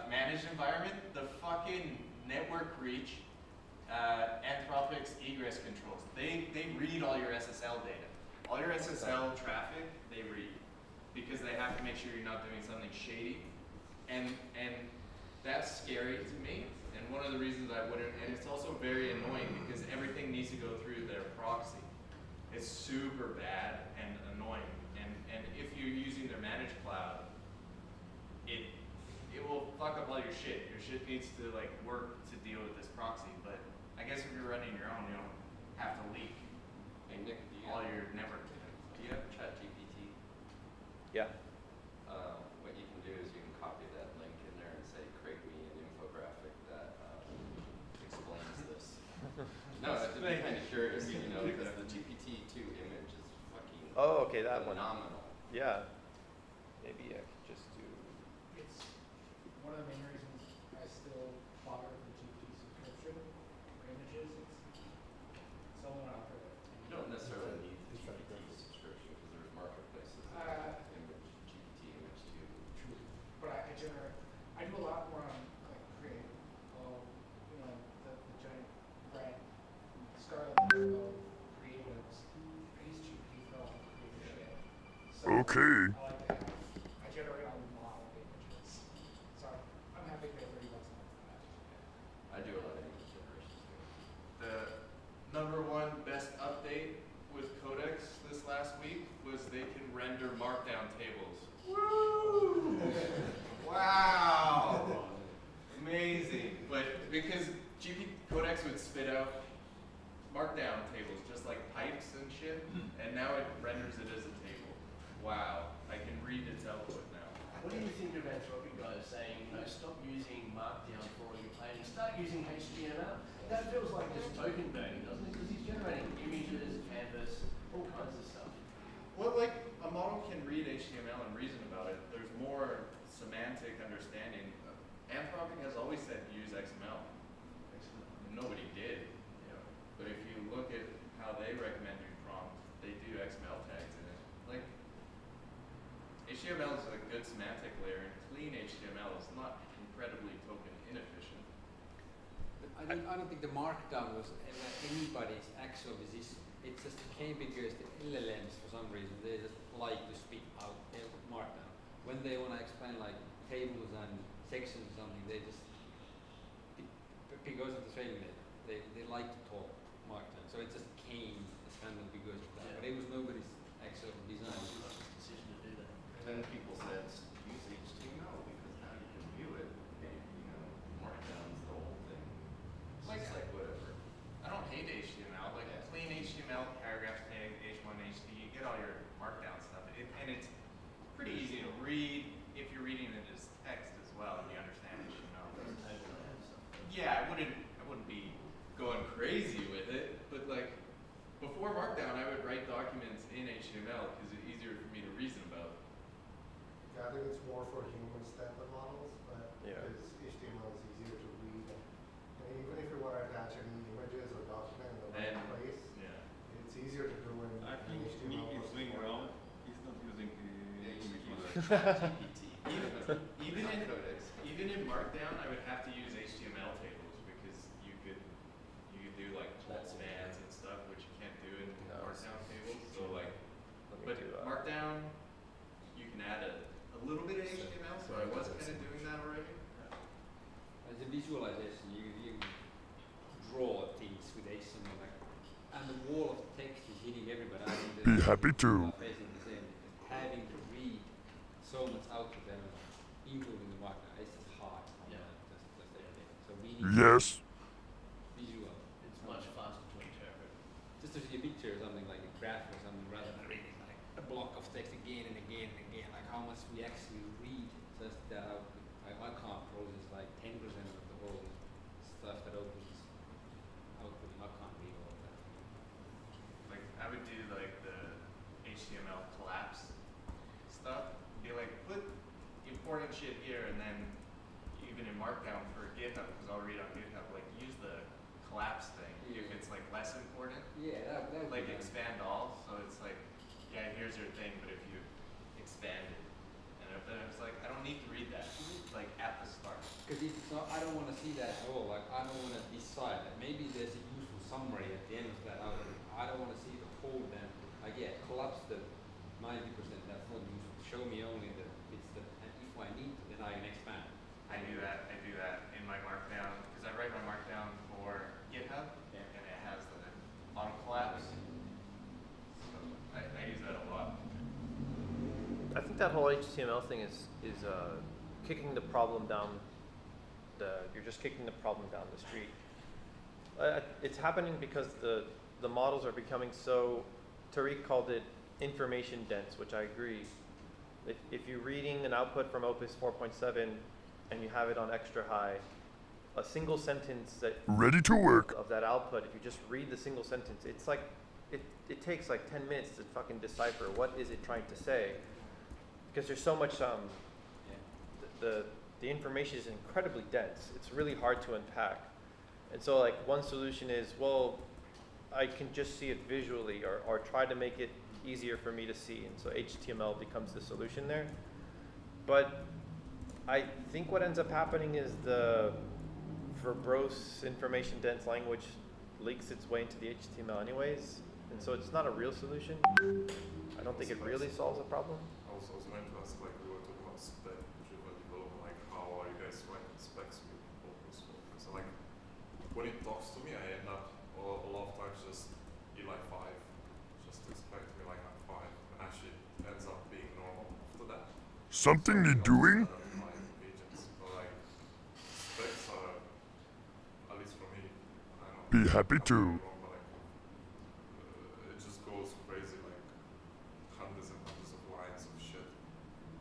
managed environment, the fucking network reach, Anthropic's egress controls, they read all your SSL data. All your SSL traffic, they read, because they have to make sure you're not doing something shady. And that's scary to me. And one of the reasons I wouldn't, and it's also very annoying because everything needs to go through their proxy. It's super bad and annoying. And if you're using their managed cloud, it will fuck up all your shit. Your shit needs to like work to deal with this proxy. But I guess if you're running your own, you don't have to leak Hey Nick, all your network data. do you have ChatGPT? Yeah. What you can do is you can copy that link in there and say, create me an infographic that explains this. No, to be kind of curious, you know, because the GPT-2 image is fucking Oh, okay, that one. phenomenal. Yeah. Maybe I could just do. It's one of the main reasons I still bother the GPT subscription for images. It's someone out there. You don't necessarily need the GPT subscription because there's marketplaces that have image, GPT image too. True. But I generate, I do a lot more on like creative. You know, the giant brand Scarlet of creative Okay. I like to have, I generate all the model images. So I'm happy to pay $30 a month for that. I do a lot of image generation too. The number one best update with Codex this last week was they can render Markdown tables. Woo! Wow! Amazing. But because GP Codex would spit out Markdown tables, just like pipes and shit, and now it renders it as a table. Wow. I can read its output now. What do you think of Anthropic guys saying, stop using Markdown for all your planning, start using HTML? That feels like just token baiting, doesn't it? Because he's generating images, canvas, all kinds of stuff. Well, like, a model can read HTML and reason about it. There's more semantic understanding. Anthropic has always said use XML. Nobody did. But if you look at how they recommend you prompt, they do XML tags in it. Like, HTML is a good semantic layer, and clean HTML is not incredibly token inefficient. But I don't think the Markdown was ever anybody's actual decision. It just came because the LLMs, for some reason, they just like to spit out Markdown. When they want to explain like tables and sections or something, they just, because of the training data, they like to talk Markdown. So it just came as kind of because of that. But it was nobody's actual design. Decision to do that. And then people said use HTML because now you can view it. Markdown's the whole thing. It's Like- just like whatever. I don't hate HTML. Like, clean HTML, paragraph tag, H1, H2, you get all your Markdown stuff. And it's pretty easy to read if you're reading it as text as well and you understand HTML. Yeah, I wouldn't be going crazy with it, but like, before Markdown, I would write documents in HTML because it's easier for me to reason about. Yeah, I think it's more for human standard models, but Yeah. because HTML is easier to read. And even if you want to attach any images or document in the right Then- place, Yeah. it's easier to do in I think in HTML. Nick is versus doing Markdown. wrong. He's not using the image model. Even in Markdown, I would have to use HTML tables because you could do like whole spans and stuff, which you can't do in No. Markdown tables. So like, Let me but do that. Markdown, you can add a little bit of HTML. So I was kind of doing that already. As a visualization, you draw things with HTML, like, and the wall of text is hitting everybody. I mean, Be happy to. Facing the same, having to read so much output and including the Markdown, it's just hard. Yeah. Just everything. So we need Yes. visual. It's much faster to interpret. Just to see a picture or something like a graph or something rather than reading like a block of text again and again and again, like how much we actually read just that output. I can't process like 10% of the whole stuff that opens output, and I can't read all of that. Like I would do like the HTML collapse stuff. Be like, put important shit here, and then even in Markdown for GitHub, because I'll read on GitHub, like use the collapse thing if it's like less important. Yeah, that would Like be nice. expand all, so it's like, yeah, here's your thing, but if you expand it, and then it's like, I don't need to read that, like at the start. Because if it's not, I don't want to see that at all. Like I don't want to decide that. Maybe there's a useful summary at the end of that output. I don't want to see the whole damn. Like yeah, collapse the 90%. That's not useful. Show me only the bits that, and if I need to, then I can expand. I do that in my Markdown, because I write my Markdown for GitHub, Yeah. and it has the on collapse. So I use that a lot. I think that whole HTML thing is kicking the problem down you're just kicking the problem down the street. It's happening because the models are becoming so, Tariq called it information dense, which I agree. If you're reading an output from Opus 4.7 and you have it on extra high, a single sentence that Ready to work. of that output, if you just read the single sentence, it's like it takes like 10 minutes to fucking decipher what is it trying to say, because there's so much the information is incredibly dense. It's really hard to unpack. And so like one solution is, well, I can just see it visually or try to make it easier for me to see. And so HTML becomes the solution there. But I think what ends up happening is the verbose information dense language leaks its way into the HTML anyways. And so it's not a real solution. I don't think it really solves the problem. I was going to ask, like, we were talking about spec-driven development, like, how are you guys writing specs with open source? So, like, when it talks to me, I end up a lot of times just Eli 5, just expect me like I'm 5, and actually it ends up being normal after that. Something you're doing? My agents, but like, specs are, at least for me, I don't know. Be happy to. Wrong, but like, it just goes crazy, like hundreds and hundreds of lines of shit.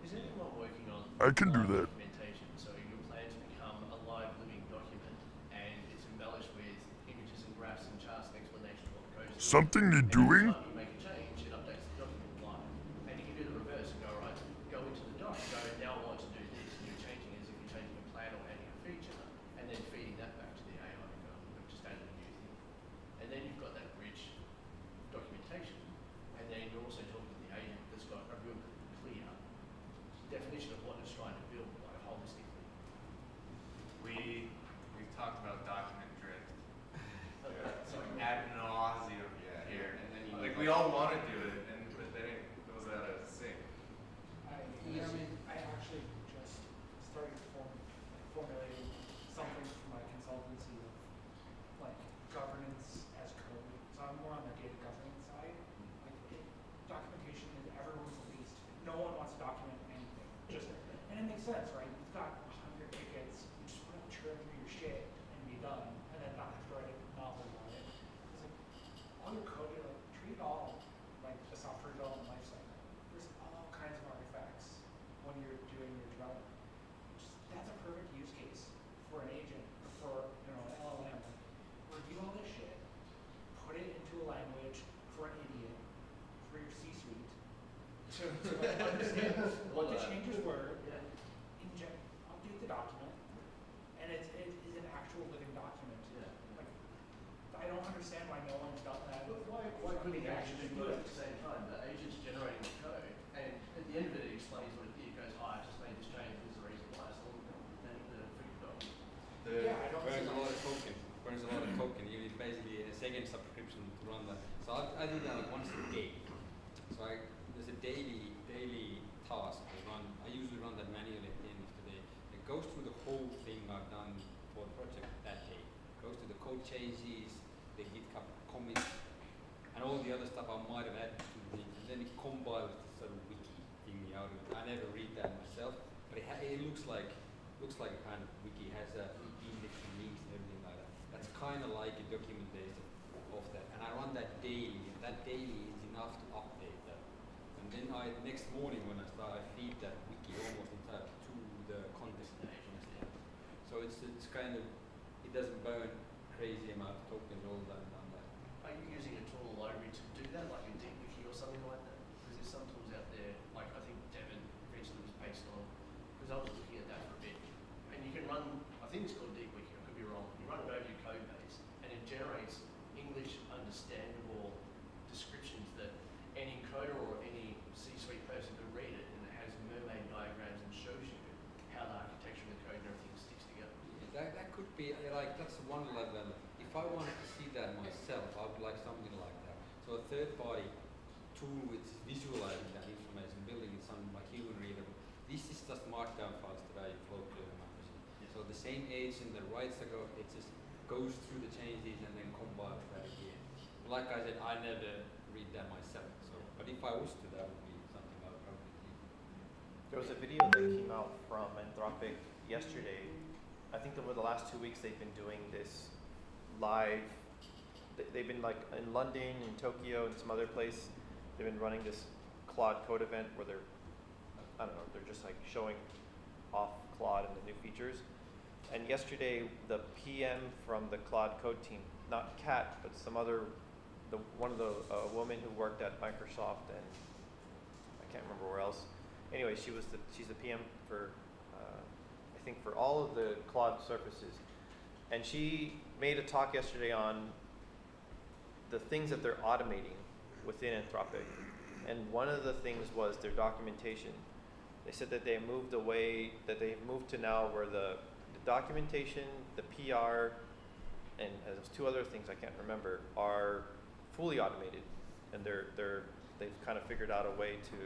Is anyone working on I can do live that. documentation? So your plan to become a live living document, and it's embellished with images and graphs and charts and explanation of what goes through it. Something you're And every doing? time you make a change, it updates the document live. And you can do the reverse and go, right, go into the doc, go, now I want to do this, and you're changing it as if you're changing a plan or adding a feature, and then feeding that back to the AI and go, we've just added a new thing. And then you've got that rich documentation, and then you're also talking to the agent that's got a real clear definition of what it's trying to build, like holistically. We've talked about document drift. So Ad nauseum here. And then you Like, need we all want to do it, but then it goes out of sync. I actually just started formulating something for my consultancy of like governance as code. So I'm more on the data governance side. Like documentation is everyone's least. No one wants to document anything. And it makes sense, right? You've got 100 tickets. You just want to churn through your shit and be done, and then not have to write a novel about it. It's like all your code, like treat it all like the software development lifecycle. There's all kinds of artifacts when you're doing your development. That's a perfect use case for an agent, for an LLM. Like, review all this shit, put it into a language for an idiot, for your C-suite, to like, understand what the changes were, inject, update the document, and it is an actual living document. Like, I don't understand why no one's done that. But why couldn't the agent do it at the same time? The agent's generating the code, and at the end of it, it explains what it did. It goes, hi, I just made this change, this is the reason why. So then the freaking document. The I don't burns see a lot of token. Burns a lot of token. You need basically a second subscription to run that. So I do that like once a day. So there's a daily task I run. I usually run that manually at the end of the day. It goes through the whole thing I've done for the project that day. Goes to the code changes, the GitHub commits, and all the other stuff I might have added to the thing. And then it compiles this sort of wiki thingy out of it. I never read that myself, but it looks like a kind of wiki. It has index and links and everything like that. That's kind of like a documentation of that. And I run that daily, and that daily is enough to update that. And then next morning when I start, I feed that wiki almost entirely to the context page. So it's kind of, it doesn't burn crazy amount of tokens all the time on that. Are you using a tool or library to do that, like a DeepWiki or something like that? Because there's some tools out there, like I think Devin recently was based on, because I was looking at that for a bit, and you can run, I think it's called DeepWiki, I could be wrong, you run it over your code base, and it generates English understandable descriptions that any encoder or any C-suite person could read it, and it has mermaid diagrams and shows you how the architecture of the code and everything sticks together. That could be, like, that's one level. If I wanted to see that myself, I would like something like that. So a third-party tool which is visualizing that information, building it something like human readable. This is just markdown files that I upload to my machine. So the same agent that writes the code, it just goes through the changes and then compiles that again. Like I said, I never read that myself. So, but if I was to, that would be something I would probably do. There was a video that came out from Anthropic yesterday. I think over the last 2 weeks they've been doing this live. They've been like in London, in Tokyo, and some other place. They've been running this Claude Code event where they're, I don't know, they're just like showing off Claude and the new features. And yesterday, the PM from the Claude Code team, not Kat, but some other, one of the women who worked at Microsoft and I can't remember where else. Anyway, she's the PM for, I think for all of the Claude surfaces. And she made a talk yesterday on the things that they're automating within Anthropic. And one of the things was their documentation. They said that they moved to now where the documentation, the PR, and there's 2 other things I can't remember, are fully automated. And they're they've kind of figured out a way to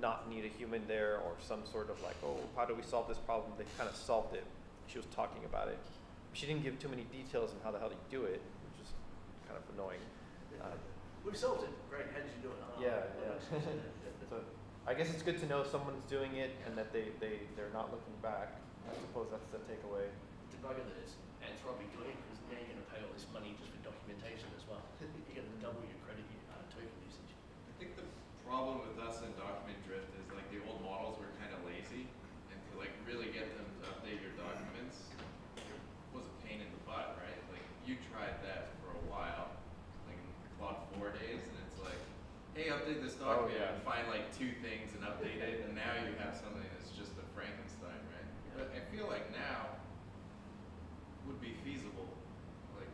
not need a human there, or some sort of like, oh, how do we solve this problem? They kind of solved it. She was talking about it. She didn't give too many details on how the hell you do it, which is kind of annoying. We've solved it. Great. How did you do it? Oh, Yeah, well, yeah. So I guess it's good to know someone's doing it and that they're not looking back. I suppose that's the takeaway. The bugger that is Anthropic doing, because now you're going to pay all this money just for documentation as well. You're going to double your credit token usage. I think the problem with us in document drift is like the old models were kind of lazy, and to like really get them to update your documents was a pain in the butt, right? Like you tried that for a while, like in about 4 days, and it's like, hey, update this document, yeah. and find like 2 things and update it, and now you have something that's just a Frankenstein, right? But I feel like now would be feasible, like.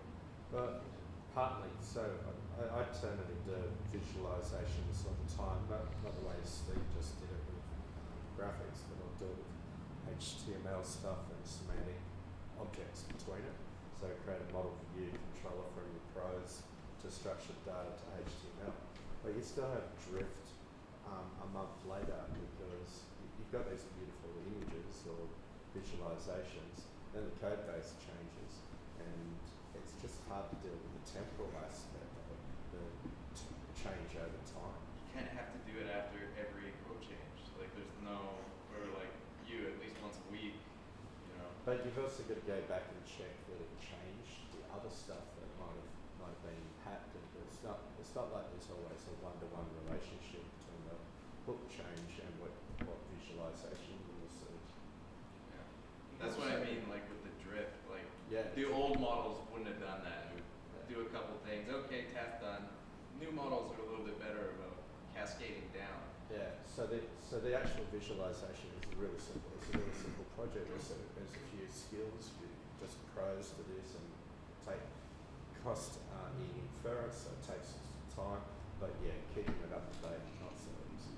But partly, so I turn it into visualizations all the time, not the way Steve just did it with graphics, but I'll do it with HTML stuff and semantic objects between it. So create a model view controller from your pros to structured data to HTML. But you still have drift a month later because you've got these beautiful images or visualizations, then the code base changes, and it's just hard to deal with the temporal aspect of it, the change over time. You kind of have to do it after every code change. Like there's no, or like you at least once a week, you know. But you've also got to go back and check that it changed the other stuff that might have been hacked. It's not like there's always a one-to-one relationship between the hook change and what visualization you receive. Yeah. That's what I mean, like with the drift. Like Yeah. the old models wouldn't have done that. It would do a couple things. Okay, task done. New models are a little bit better about cascading down. Yeah. So the actual visualization is really simple. It's a really simple project. There's a few skills, just pros to this, and take cost in inference, so it takes time. But yeah, keeping it up to date is not so easy.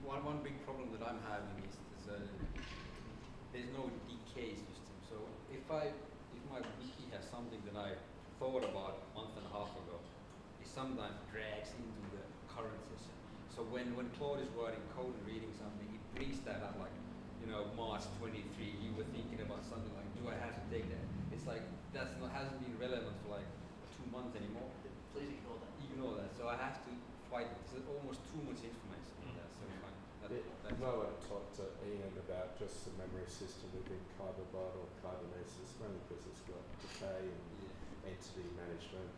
One big problem that I'm having is there's no decay system. So if my wiki has something that I thought about a month and a half ago, it sometimes drags into the current system. So when Claude is writing code and reading something, it brings that up like, March 23, you were thinking about something like, do I have to take that? It's like, hasn't been relevant for like 2 months anymore. Please ignore that. Ignore that. So I have to fight it. It's almost too much information in that. So You might want to talk to Ian about just the memory system within Kyberbot or Kybernesis, mainly because it's got decay and entity management,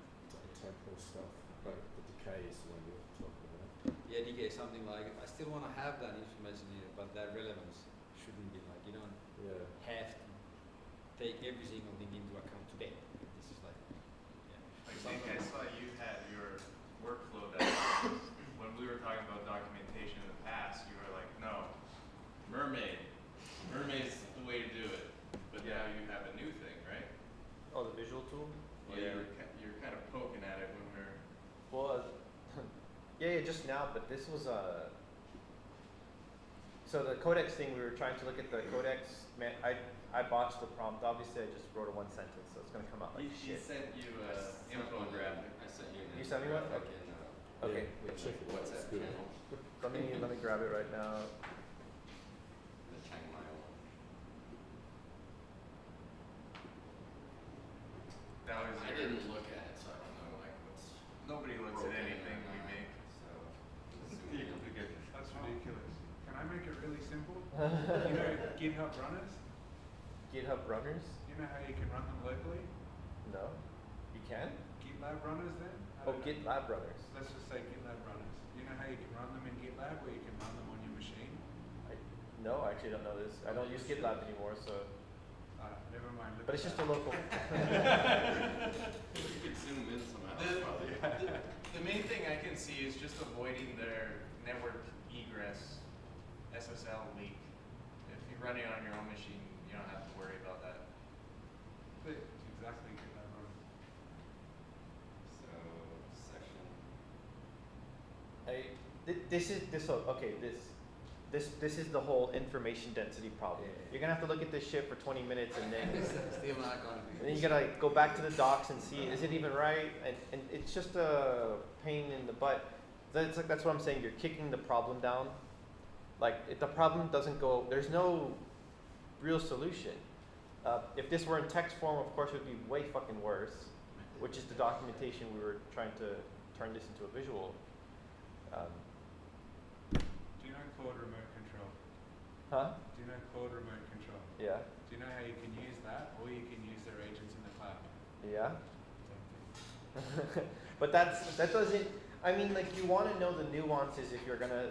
temporal stuff. But the decay is the one you're talking about. Yeah, decay, something like, I still want to have that information here, but that relevance shouldn't be like, you don't have to take every single thing into account today. This is like, I think I saw you had your workflow that when we were talking about documentation in the past, you were like, no, Mermaid's the way to do it. But now you have a new thing, right? Oh, the visual tool? Well, you're kind of poking at it when we're. Well, yeah, just now, but this was so the codex thing, we were trying to look at the codex. Man, I botched the prompt. Obviously, I just wrote a 1 sentence, so it's gonna come out like He shit. sent you an infographic. I sent you an You sent me one? infographic in, Okay. with check it out. WhatsApp It's good. channel, Let me grab it right now. the Chiang Mai one. That was I your. didn't look at it, so I don't know like what's. Nobody looks at broken anything or we not, make. So. You complicate it. That's ridiculous. Can I make it really simple? You know GitHub runners? GitHub runners? You know how you can run them locally? No. You can? GitLab runners then? I Oh, don't know. GitLab runners. Let's just say GitLab runners. You know how you can run them in GitLab where you can run them on your machine? No, I actually don't know this. I don't use GitLab anymore, so. Never mind. Look But at it's just that. a local. You could zoom in somehow. probably. The main thing I can see is just avoiding their network egress SSL leak. If you're running on your own machine, you don't have to worry about that. Exactly GitLab runners. So section. This is the whole information density problem. You're gonna have to look at this shit for 20 minutes and then still not gonna be. and then you gotta go back to the docs and see is it even right, and it's just a pain in the butt. That's what I'm saying. You're kicking the problem down. Like the problem doesn't go. There's no real solution. If this were in text form, of course, it would be way fucking worse. Which is the documentation we were trying to turn this into a visual. Do you know Claude Remote Control? Huh? Do you know Claude Remote Control? Yeah. Do you know how you can use that, or you can use their agents in the cloud? Yeah. Same thing. But that doesn't. I mean, like you want to know the nuances if you're gonna.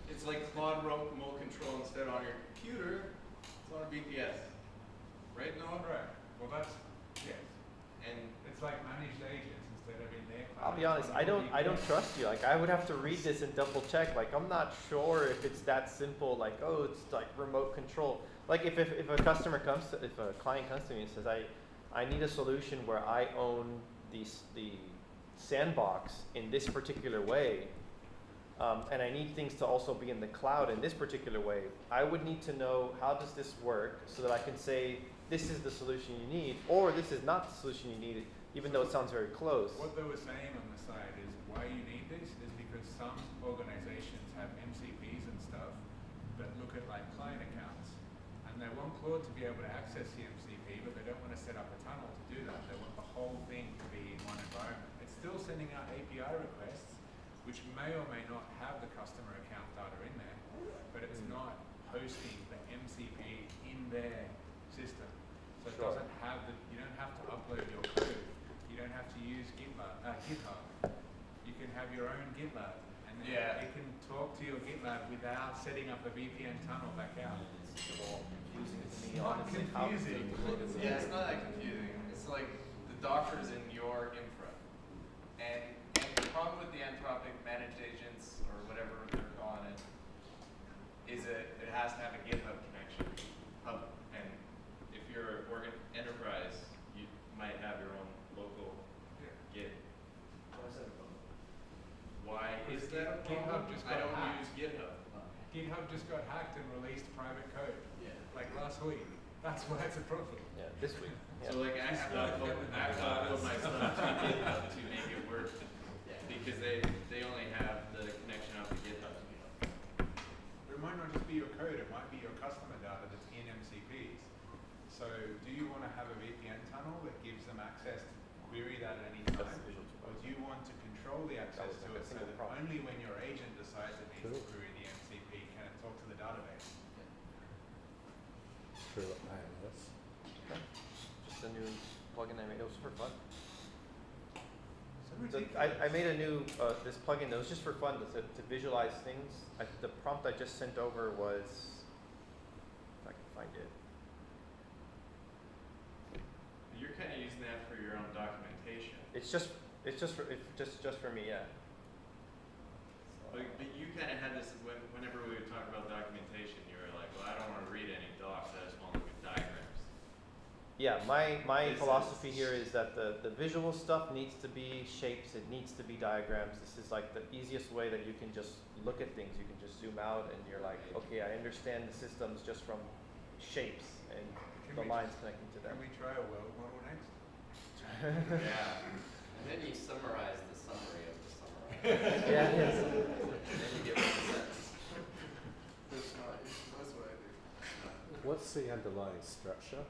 It's like Claude Remote Control instead on your computer, it's on a VPS. Right, Noah? Right. Well, that's yes. And It's like managed agents instead of in their cloud. I'll be honest. It's I on don't VPS. trust you. Like I would have to read this and double check. Like I'm not sure if it's that simple. Like oh, it's like remote control. Like if a customer comes to, if a client comes to me and says I need a solution where I own the sandbox in this particular way, and I need things to also be in the cloud in this particular way, I would need to know how does this work so that I can say this is the solution you need, or this is not the solution you need, even though it sounds very close. What they were saying on the side is why you need this is because some organizations have MCPs and stuff that look at like client accounts, and they want Claude to be able to access the MCP, but they don't want to set up a tunnel to do that. They want the whole thing to be in one environment. It's still sending out API requests, which may or may not have the customer account data in there, but it's not hosting the MCP in their system. So it Sure. doesn't have you don't have to upload your code. You don't have to use GitHub. You can have your own GitLab, and then Yeah. it can talk to your GitLab without setting up a VPN tunnel back out. Confusing to me, Not honestly. How- confusing. yeah, it's not that confusing. It's like the Docker's in your infra. And the problem with the Anthropic managed agents, or whatever they're calling it, is it has to have a GitHub connection. And if you're an enterprise, you might have your own local Git. Why is that a GitHub problem? just I got don't hacked. use GitHub. GitHub just got hacked and released private code, Yeah. like last week. That's why it's a problem. Yeah, this week. Yeah. So like I have to upload my stuff to GitHub to make it work because they only have the connection out to GitHub. But it might not just be your code, it might be your customer data that's in MCPs. So do you want to have a VPN tunnel that gives them access to query that at any time? That's the visual Or do you want to control the access was to like a it so single that prompt. only when your agent decides it needs to Cool. query the MCP can it talk to the database? Through ALS. Just a new plugin I made. It was for fun. So So ridiculous. I made a new this plugin that was just for fun to visualize things. The prompt I just sent over was, if I can find it. You're kind of using that for your own documentation. It's just for me, yeah. But you kind of had this whenever we would talk about documentation. You were like, well, I don't want to read any docs. I just want to look at diagrams. Yeah, my This philosophy is- here is that the visual stuff needs to be shapes, it needs to be diagrams. This is like the easiest way that you can just look at things. You can just zoom out and you're like, okay, I understand the systems just from shapes and Can the we- lines connecting to them. Can we try a world model next? Yeah. And then you summarize the summary of the summary. Yeah, yes. And then you get one sentence. That's what I do. What's the underlying structure?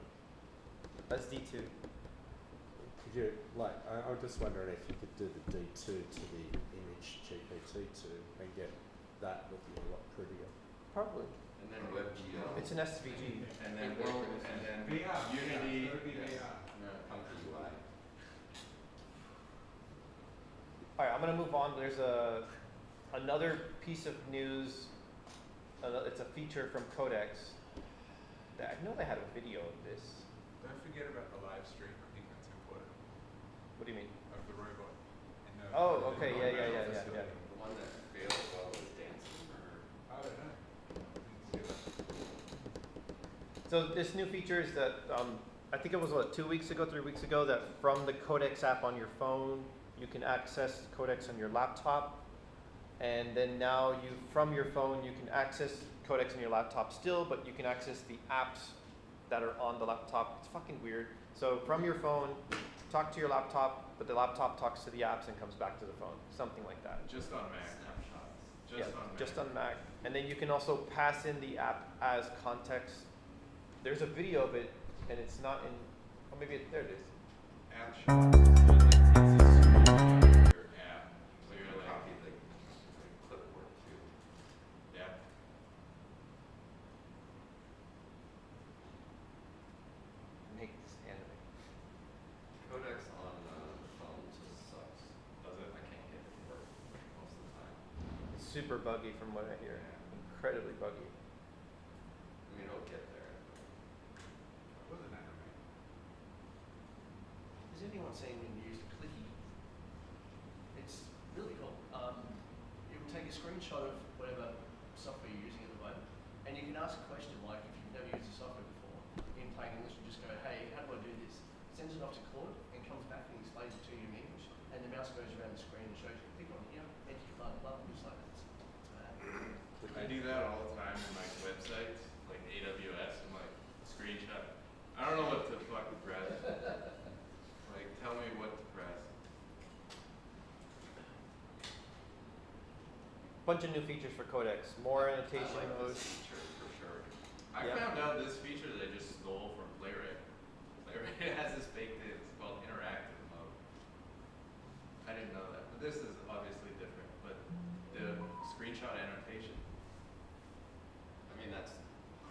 That's D2. Could you, like, I'm just wondering if you could do the D2 to the image GPT2 and get that looking a lot prettier. Probably. And then WebGL. It's an SVG. And then world, and then VR. Unity. Yeah, it's gotta be yes. VR. No, Comfy UI. All right, I'm gonna move on. There's another piece of news. It's a feature from Codex. That I know they had a video of this. Don't forget about the live stream. I think that's important. What do you mean? Of the robot. And the- Oh, the okay, robot yeah. facility. The one that failed while it was dancing for her. I don't know. Didn't see that. So this new feature is that I think it was 2 weeks ago, 3 weeks ago, that from the Codex app on your phone, you can access Codex on your laptop, and then now from your phone you can access Codex on your laptop still, but you can access the apps that are on the laptop. It's fucking weird. So from your phone talk to your laptop, but the laptop talks to the apps and comes back to the phone, something like that. Just on Mac. Snapshots. Just on Mac. And then you can also pass in the app as context. There's a video of it, and it's not in. Oh, maybe there it is. App shot. Your app. So you're like, Copy the clipboard too. yeah. Make this anime. Codex on the phone just sucks. Does it? I can't get it to work most of the time. It's super buggy from what I hear. Incredibly buggy. I mean, it'll get there. What was an anime? Has anyone seen and used Clicky? It's really cool. It will take a screenshot of whatever software you're using at the moment, and you can ask a question like, if you've never used the software before, in plain English, you just go, hey, how do I do this? Sends it off to Claude and comes back and explains it to you in English, and the mouse goes around the screen and shows you, click on here, enter your blah, blah, and just like, that's bad. I do that all the time in like websites, like AWS, and like screenshot. I don't know what to fucking press. Like, tell me what to press. Bunch of new features for Codex. More annotation I like modes. this feature for sure. I Yeah. found out this feature that I just stole from Playwright. Playwright has this baked in. It's called interactive mode. I didn't know that, but this is obviously different. But the screenshot annotation. I mean, that's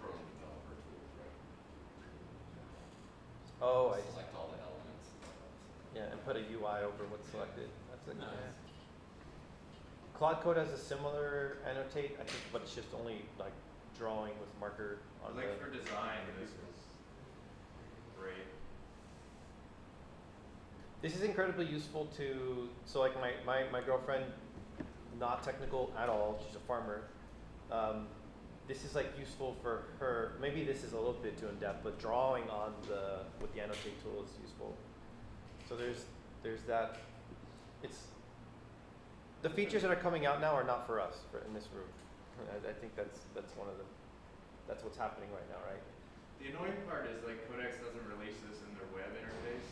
Chrome developer tools, right? Oh, I see. Select all the elements. Yeah, and put a UI over what's selected. That's a Nice. Claude Code has a similar annotate, I think, but it's just only like drawing with marker on Like the. for design, this is great. This is incredibly useful to, so like my girlfriend, not technical at all, she's a farmer. This is like useful for her, maybe this is a little bit too in depth, but drawing on with the annotate tool is useful. So there's that, it's, the features that are coming out now are not for us, in this room. I think that's one of the, that's what's happening right now, right? The annoying part is like Codex doesn't release this in their web interface,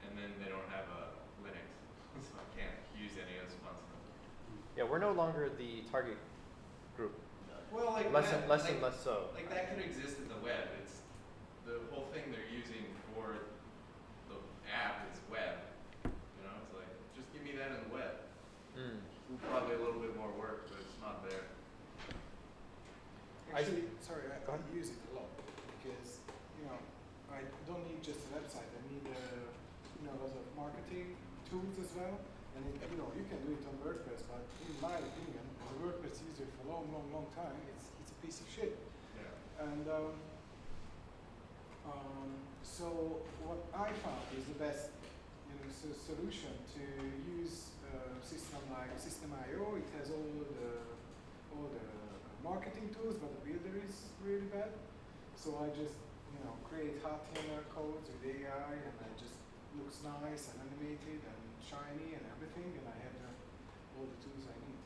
and then they don't have a Linux, so I can't use any of this fun stuff. Yeah, we're no longer the target group. Well, like Less that, and less like, and less so. Like that could exist in the web. It's the whole thing they're using for the app is web. You know, it's like just give me that in the web. Mm. Probably a little bit more work, but it's not there. Actually, sorry, I use it a lot because, you know, I don't need just a website. I need, you know, lots of marketing tools as well. And, you know, you can do it on WordPress, but in my opinion, as a WordPress user for a long time, it's a piece of shit. Yeah. And so what I found is the best, you know, solution to use a system like System.io. It has all the marketing tools, but the builder is really bad. So I just, you know, create HTML codes with AI, and it just looks nice and animated and shiny and everything, and I have all the tools I need.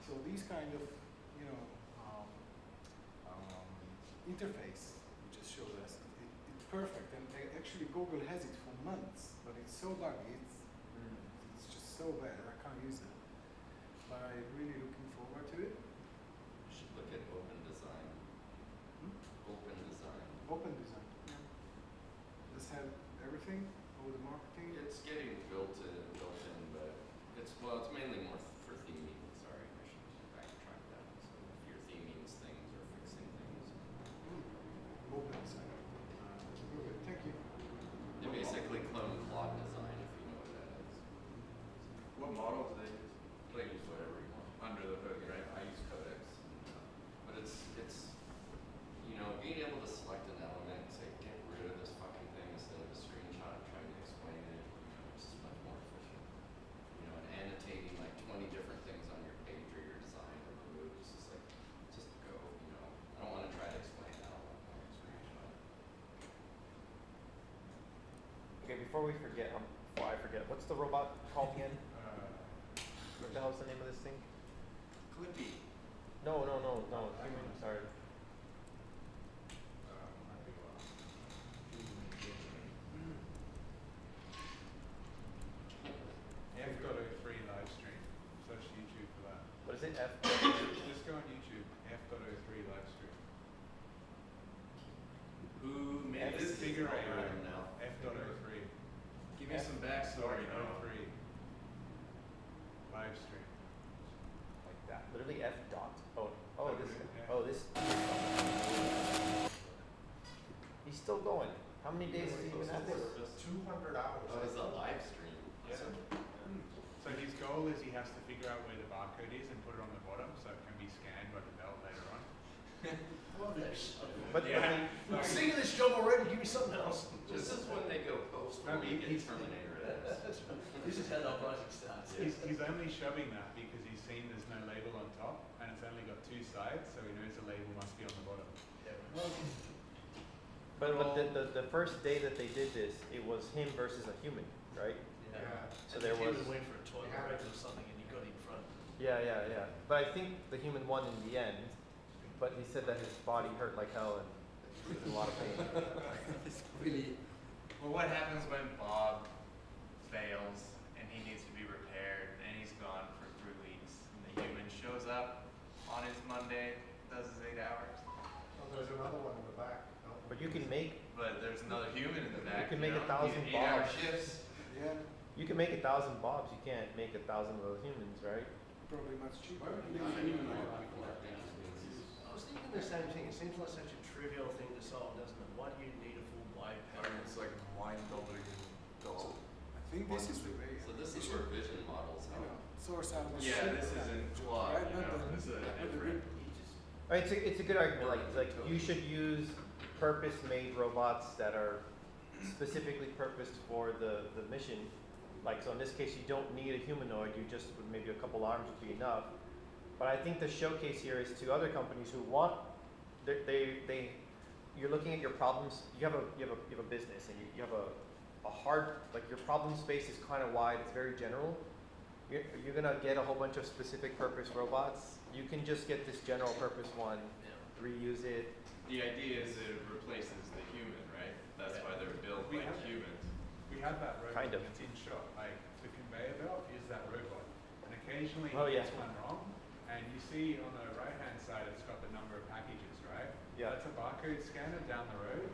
So these kind of, you know, interface just shows us it's perfect, and actually Google has it for months, but it's so buggy, it's just so bad, I can't use it. But I'm really looking forward to it. You should look at Open Design. Open Design. Open design, yeah. Let's have everything, all the marketing. It's getting built in, but it's mainly more for theming. Sorry, I should backtrack that. So if you're theming things or fixing things. Open design. Okay, thank you. They basically clone Claude Design, if you know what that is. What models do they use? You can use whatever you want. Under the hood, right? I use Codex, but it's you know, being able to select an element and say get rid of this fucking thing instead of a screenshot and trying to explain it, you know, it's just much more efficient. You know, and annotating like 20 different things on your page or your design or move, it's just like just go. You know, I don't want to try to explain that on a screenshot. Okay, before I forget, what's the robot called again? What the hell's the name of this thing? Clippy. No. Sorry. How many days do you even have this? 200 hours. Oh, it's a live stream. Yeah. So his goal is he has to figure out where the barcode is and put it on the bottom so it can be scanned by the belt later on. Love that stuff. But I'm sick of this job already, give me something else. This is when they go post No, when we get he's- Terminator. This is how the uprising starts. He's only shoving that because he's seen there's no label on top and it's only got two sides, so he knows the label must be on the bottom. But the first day that they did this, it was him versus a human, right? Yeah. So there was. He went for a toilet break or something and he got in front. Yeah. But I think the human won in the end. But he said that his body hurt like hell and he was in a lot of pain. It's really. Well, what happens when Bob fails and he needs to be repaired and he's gone for 3 weeks and the human shows up on his Monday, does his 8 hours? Oh, there's another one in the back. No? But you can make But there's another human in the back. can make you know? 1,000 These 8-hour Bobs. shifts. Yeah, you can make 1,000 bobs. You can't make 1,000 of those humans, right? probably much cheaper. I was thinking the same thing. It seems like such a trivial thing to solve, doesn't it? Why do you need a full wide I panel? mean, it's like mind-boggling dull. I think this is the way. So this it is should, where vision models you know, help. source out the Yeah, shit this kind isn't of job, flawed, right? you Not know, the- this is a not the different. It's a good argument. Like you should use purpose-made robots that are specifically purposed for the mission. Like, so in this case, you don't need a humanoid. You just maybe a couple arms would be enough. But I think the showcase here is to other companies who want you're looking at your problems. You have a business and you have a hard, like your problem space is kind of wide. It's very general. You're gonna get a whole bunch of specific purpose robots. You can just get this general purpose one, reuse it. The idea is that it replaces the human, right? That's why they're built We like have- humans. We have that robot Kind of. that's in shot. Like the conveyor belt is that robot. And occasionally Oh, he yeah. gets one wrong. And you see on the right hand side it's got the number of packages, right? Yeah. That's a barcode scanner down the road.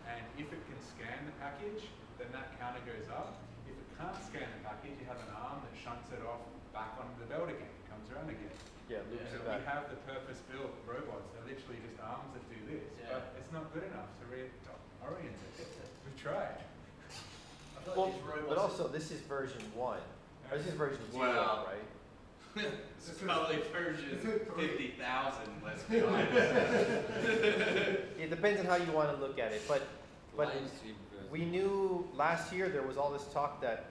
And if it can scan the package, then that counter goes up. If it can't scan the package, you have an arm that shunts it off back onto the belt again. It comes around again. Yeah, loops So it we back. have the purpose-built robots. They're literally just arms that do this. Yeah. But it's not good enough to orient it. We've tried. I feel like Well, these robots. but also this is version 1. Or this is version 0, Well, right? This is probably version 50,000, let's be honest. It depends on how you want to look at it. But Live stream version. we knew last year there was all this talk that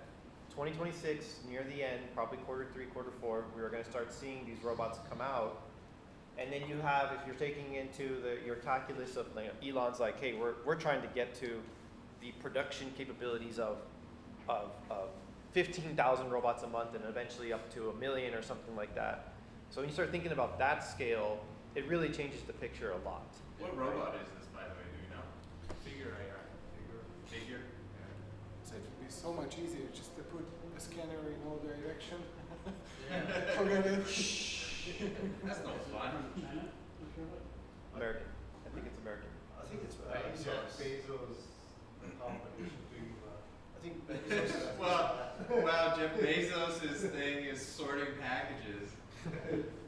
2026, near the end, probably quarter 3, quarter 4, we were going to start seeing these robots come out. And then you have, if you're taking into your calculus of, you know, Elon's like, hey, we're trying to get to the production capabilities of 15,000 robots a month and eventually up to 1 million or something like that. So when you start thinking about that scale, it really changes the picture a lot. What robot is this, by the way? Do you know? Figure AI. Figure? So it would be so much easier just to put a scanner in all direction. Yeah. Forget it. That's no fun. American. I think it's American. I think it's Jeff Bezos. Bezos' competition to I think Bezos is. Well, Jeff Bezos' thing is sorting packages.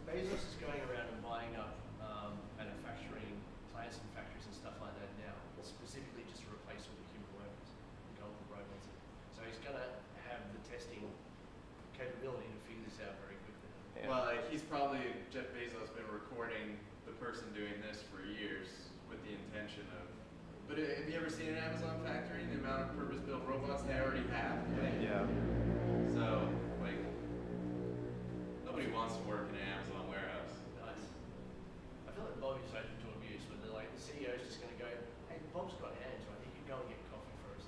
Bezos is going around and buying up manufacturing plants and factories and stuff like that now, specifically just to replace all the human workers and go with robots. So he's going to have the testing capability to figure this out very quickly. Yeah. Well, he's probably, Jeff Bezos been recording the person doing this for years with the intention of. But have you ever seen an Amazon factory? The amount of purpose-built robots they already have. Yeah. So, like, nobody wants to work in an Amazon warehouse. I feel like Bobby's open to abuse when they're like, the CEO's just going to go, hey, Bob's got hands, right? He can go and get coffee first.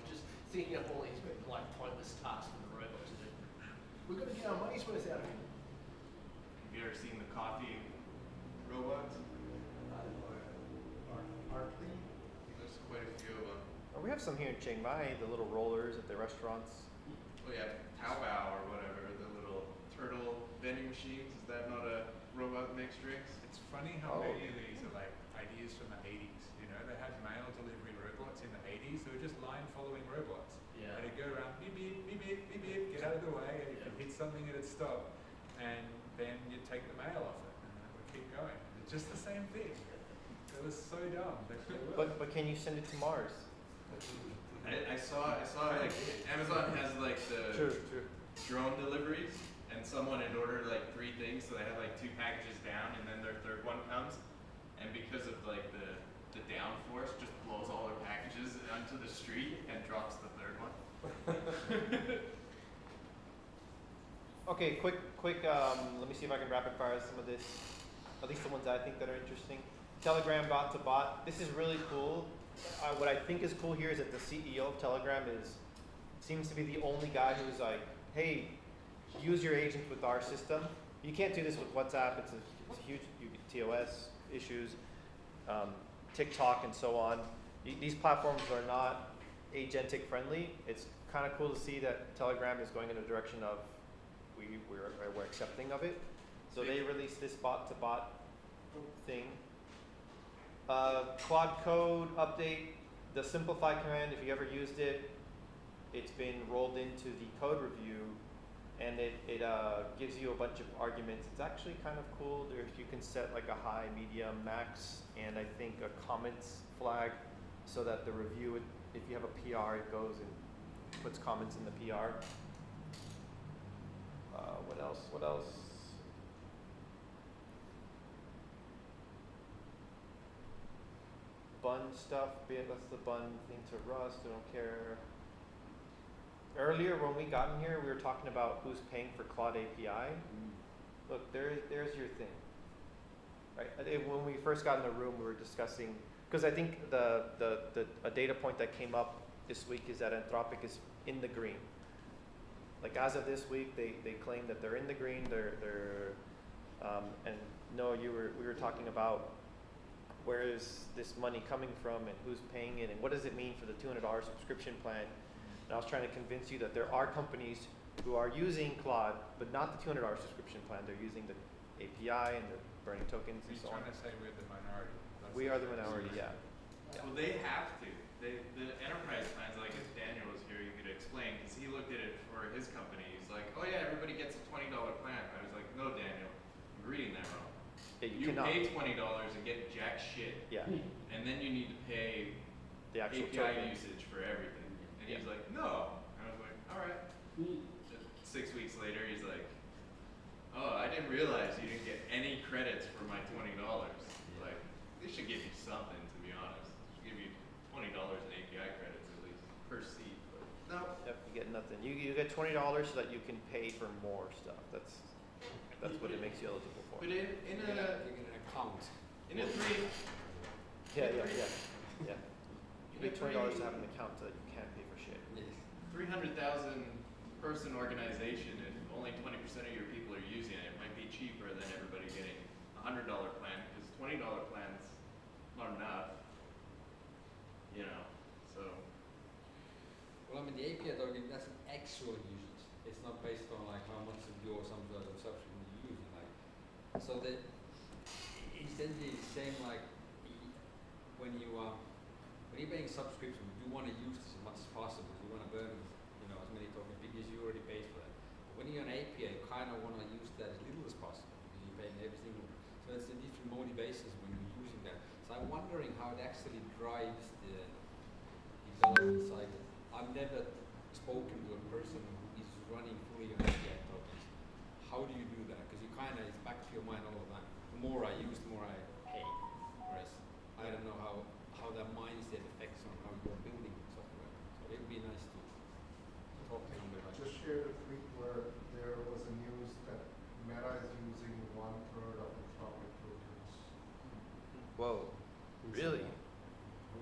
Just thinking up all these like pointless tasks for the robot to do. We've got to get our money's worth out of him. Have you ever seen the coffee robots? There's quite a few of them. Oh, we have some here in Chiang Mai, the little rollers at the restaurants. Well, yeah, Taobao or whatever, the little turtle vending machines. Is that not a robot that makes drinks? It's funny how Oh. many of these are like ideas from the 80s. You know, they had mail delivery robots in the 80s. They were just line following robots. Yeah. And it'd go around beep beep beep beep beep beep, get out of the way, and if it hit something, it'd stop, and then you'd take the mail off it, and it would keep going. It's just the same thing. It was so dumb. But they were. But can you send it to Mars? I saw like Amazon has like the True. drone deliveries, and someone had ordered like 3 things, so they had like 2 packages down, and then their third one comes, and because of like the downforce, just blows all their packages onto the street and drops the third one. Okay, quick. Let me see if I can rapid fire some of this. At least the ones I think that are interesting. Telegram bot to bot. This is really cool. What I think is cool here is that the CEO of Telegram seems to be the only guy who's like, hey, use your agent with our system. You can't do this with WhatsApp. It's a huge TOS issues, TikTok and so on. These platforms are not agentic friendly. It's kind of cool to see that Telegram is going in a direction of we're accepting of it. So they released this bot to bot thing. Claude Code update, the simplify command, if you ever used it, it's been rolled into the code review, and it gives you a bunch of arguments. It's actually kind of cool. You can set like a high, medium, max, and I think a comments flag, so that the review, if you have a PR, it goes and puts comments in the PR. What else? Bun stuff, that's the bun thing to Rust, I don't care. Earlier when we got in here, we were talking about who's paying for Claude API. Look, there's your thing. Right? When we first got in the room, we were discussing, because I think a data point that came up this week is that Anthropic is in the green. Like as of this week, they claim that they're in the green. And Noah, we were talking about where is this money coming from and who's paying it and what does it mean for the $200 subscription plan. And I was trying to convince you that there are companies who are using Claude, but not the $200 subscription plan. They're using the API and they're burning tokens and so on. You're trying to say we're the minority. We are the minority, yeah. Well, they have to. The enterprise plans, like if Daniel was here, you could explain, because he looked at it for his company. He's like, oh yeah, everybody gets a $20 plan. I was like, no, Daniel, you're reading that wrong. Yeah, you pay $20 and get jack shit. Yeah. And then you need to pay the actual API token usage for everything. And yeah. he's like, no. And I was like, all right. 6 weeks later, he's like, oh, I didn't realize you didn't get any credits for my $20. Like, they should give you something, to be honest. They should give you $20 in API credits at least per seat. But no. Yep, you get nothing. You get $20 so that you can pay for more stuff. That's what it makes you eligible for. But in you get an account. In a three. Yeah. You pay $20 to have an account so that you can't pay for shit. Yes. 300,000 person organization, if only 20% of your people are using it, it might be cheaper than everybody getting a $100 plan, because $20 plans not enough. You know, so. Well, I mean, the API token, that's an actual usage. It's not based on like how much of your some sort of subscription you're using. Like, so that essentially is saying like when you're paying subscription, you want to use this as much as possible. You want to burn, as many tokens because you already paid for that. But when you're an API, you kind of want to use that as little as possible because you're paying every single. So it's a different motivations when you're using that. So I'm wondering how it actually drives the development cycle. I've never spoken to a person who is running fully on API tokens. How do you do that? Because you kind of, it's back to your mind all the time. The more I use, the more I pay. Whereas I don't know how that mindset affects on how you're building software. So it would be nice to talk to them about. Just shared a tweet where there was a news that Meta is using 1/3 of Anthropic tokens. Whoa, really?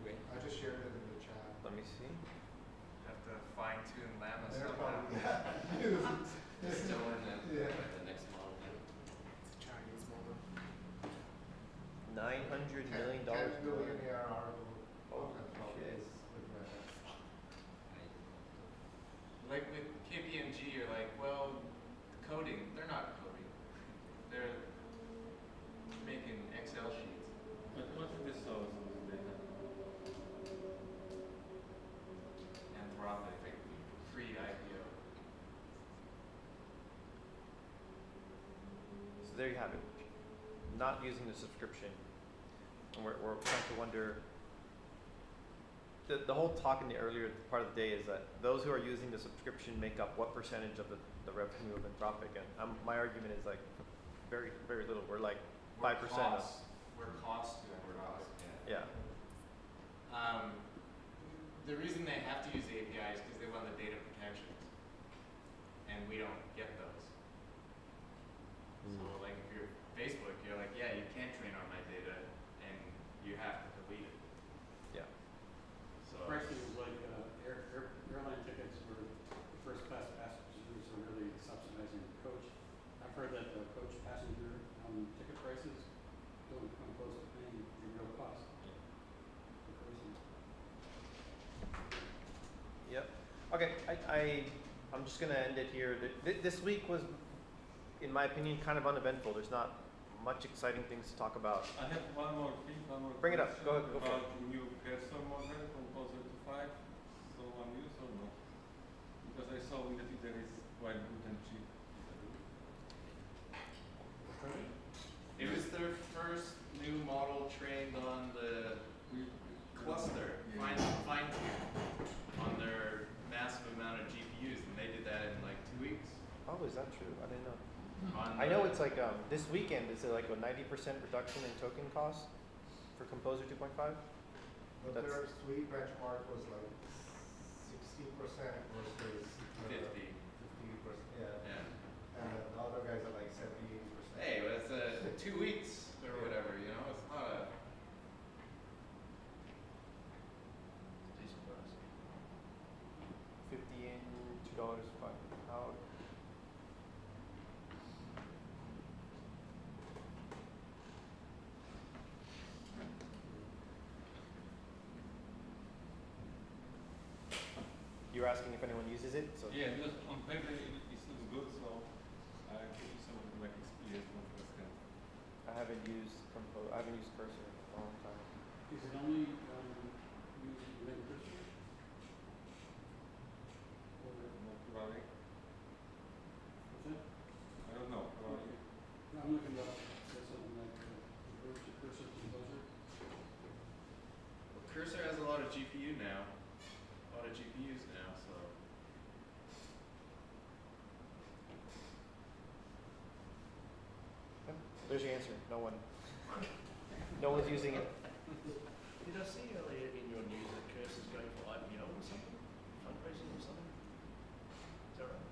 Okay. I just shared it in the chat. Let me see. Have to fine tune Llama They're somehow. probably, Still in Yeah. the next model. It's a Chinese model. $900 million. $10 billion ARR of Oh, Anthropic shit. is with Meta. Like with KPMG, you're like, well, coding, they're not coding. They're making Excel sheets. But what is the source of this data? Anthropic, pre-IPO. So there you have it. Not using the subscription. And we're trying to wonder, the whole talk in the earlier part of the day is that those who are using the subscription make up what percentage of the revenue of Anthropic, and my argument is like very little. We're like 5% of. We're cost to them. We're cost. Yeah. The reason they have to use the API is because they want the data protections, and we don't get those. So like if you're Facebook, you're like, yeah, you can't train on my data, and you have to delete it. Yeah. So Pricing is like airline tickets where the first class passengers are really subsidizing the coach. I've heard that the coach passenger ticket prices don't come close to paying the real cost. Yep. Okay. I'm just gonna end it here. This week was, in my opinion, kind of uneventful. There's not much exciting things to talk about. I have one more thing, Bring it up. Go ahead. Go for about it. the new cursor model Composer 2.5. Someone use or no? Because I saw in the feed there is quite good and cheap. it was their first new model trained on the cluster, fine-tuned on their massive amount of GPUs, and they did that in like 2 weeks. Oh, is that true? I didn't know. On I know the- it's like this weekend. Is it like a 90% reduction in token costs for Composer 2.5? But That's- their sweet benchmark was like 60% versus 50. 50%. Yeah. Yeah. And the other guys are like 70, 80%. Hey, well, it's 2 weeks or whatever, you know. It's not a. Decent price. 50 in $2 out. You're asking if anyone uses it? So Yeah, because on paper it looks good, so I give you some of my experience from first hand. I haven't used Cursor in a long time. Is it only used within Cursor? Or Not probably. what's that? I don't know. Probably. No, I'm looking up, says something like Cursor Composer. Cursor has a lot of GPU now. A lot of GPUs now, so. There's your answer. No one. No one's using it. Did I see earlier in your news that Cursor's going for IPO or something? Fundraising or something? Is that right?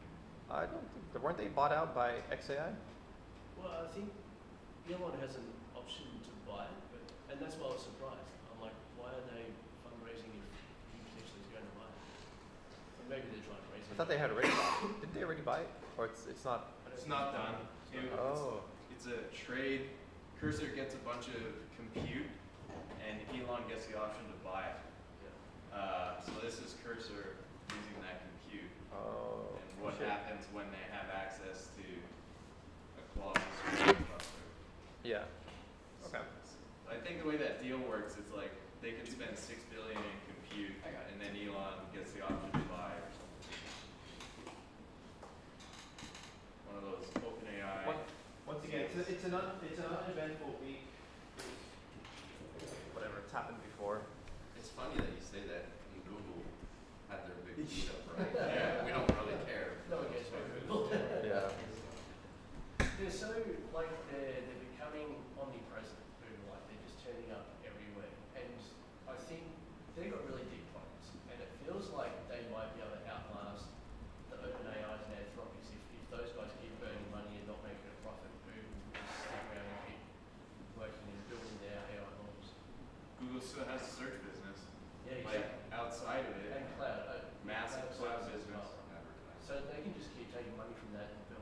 I don't think weren't they bought out by XAI? Well, I think Elon has an option to buy it, and that's why I was surprised. I'm like, why are they fundraising if he potentially is going to buy it? Or maybe they're trying to raise it. I thought they had already bought it. Didn't they already buy it? Or it's not. It's not done. Oh. It's a trade. Cursor gets a bunch of compute, and Elon gets the option to buy it. So this is Cursor using that compute. Oh. And what shit. happens when they have access to a Colossus cluster. Yeah. Okay. I think the way that deal works is like they can spend $6 billion in compute, and then Elon gets the option to buy or something. One of those OpenAI. Once again, it's an uneventful week. Whatever, it's happened before. It's funny that you say that in Google had their big meetup, right? Yeah, we don't really care. No one cares about Google. Yeah. They're so, like, they're becoming omnipresent, Google, like, they're just turning up everywhere. And I think they've got really deep pockets, and it feels like they might be able to outlast the OpenAIs and Anthropics if those guys keep burning money and not making a profit. Google will just stick around and keep working and building their AI models. Google still has a search business. Yeah, Like exactly. outside of it, And cloud. massive cloud cloud business.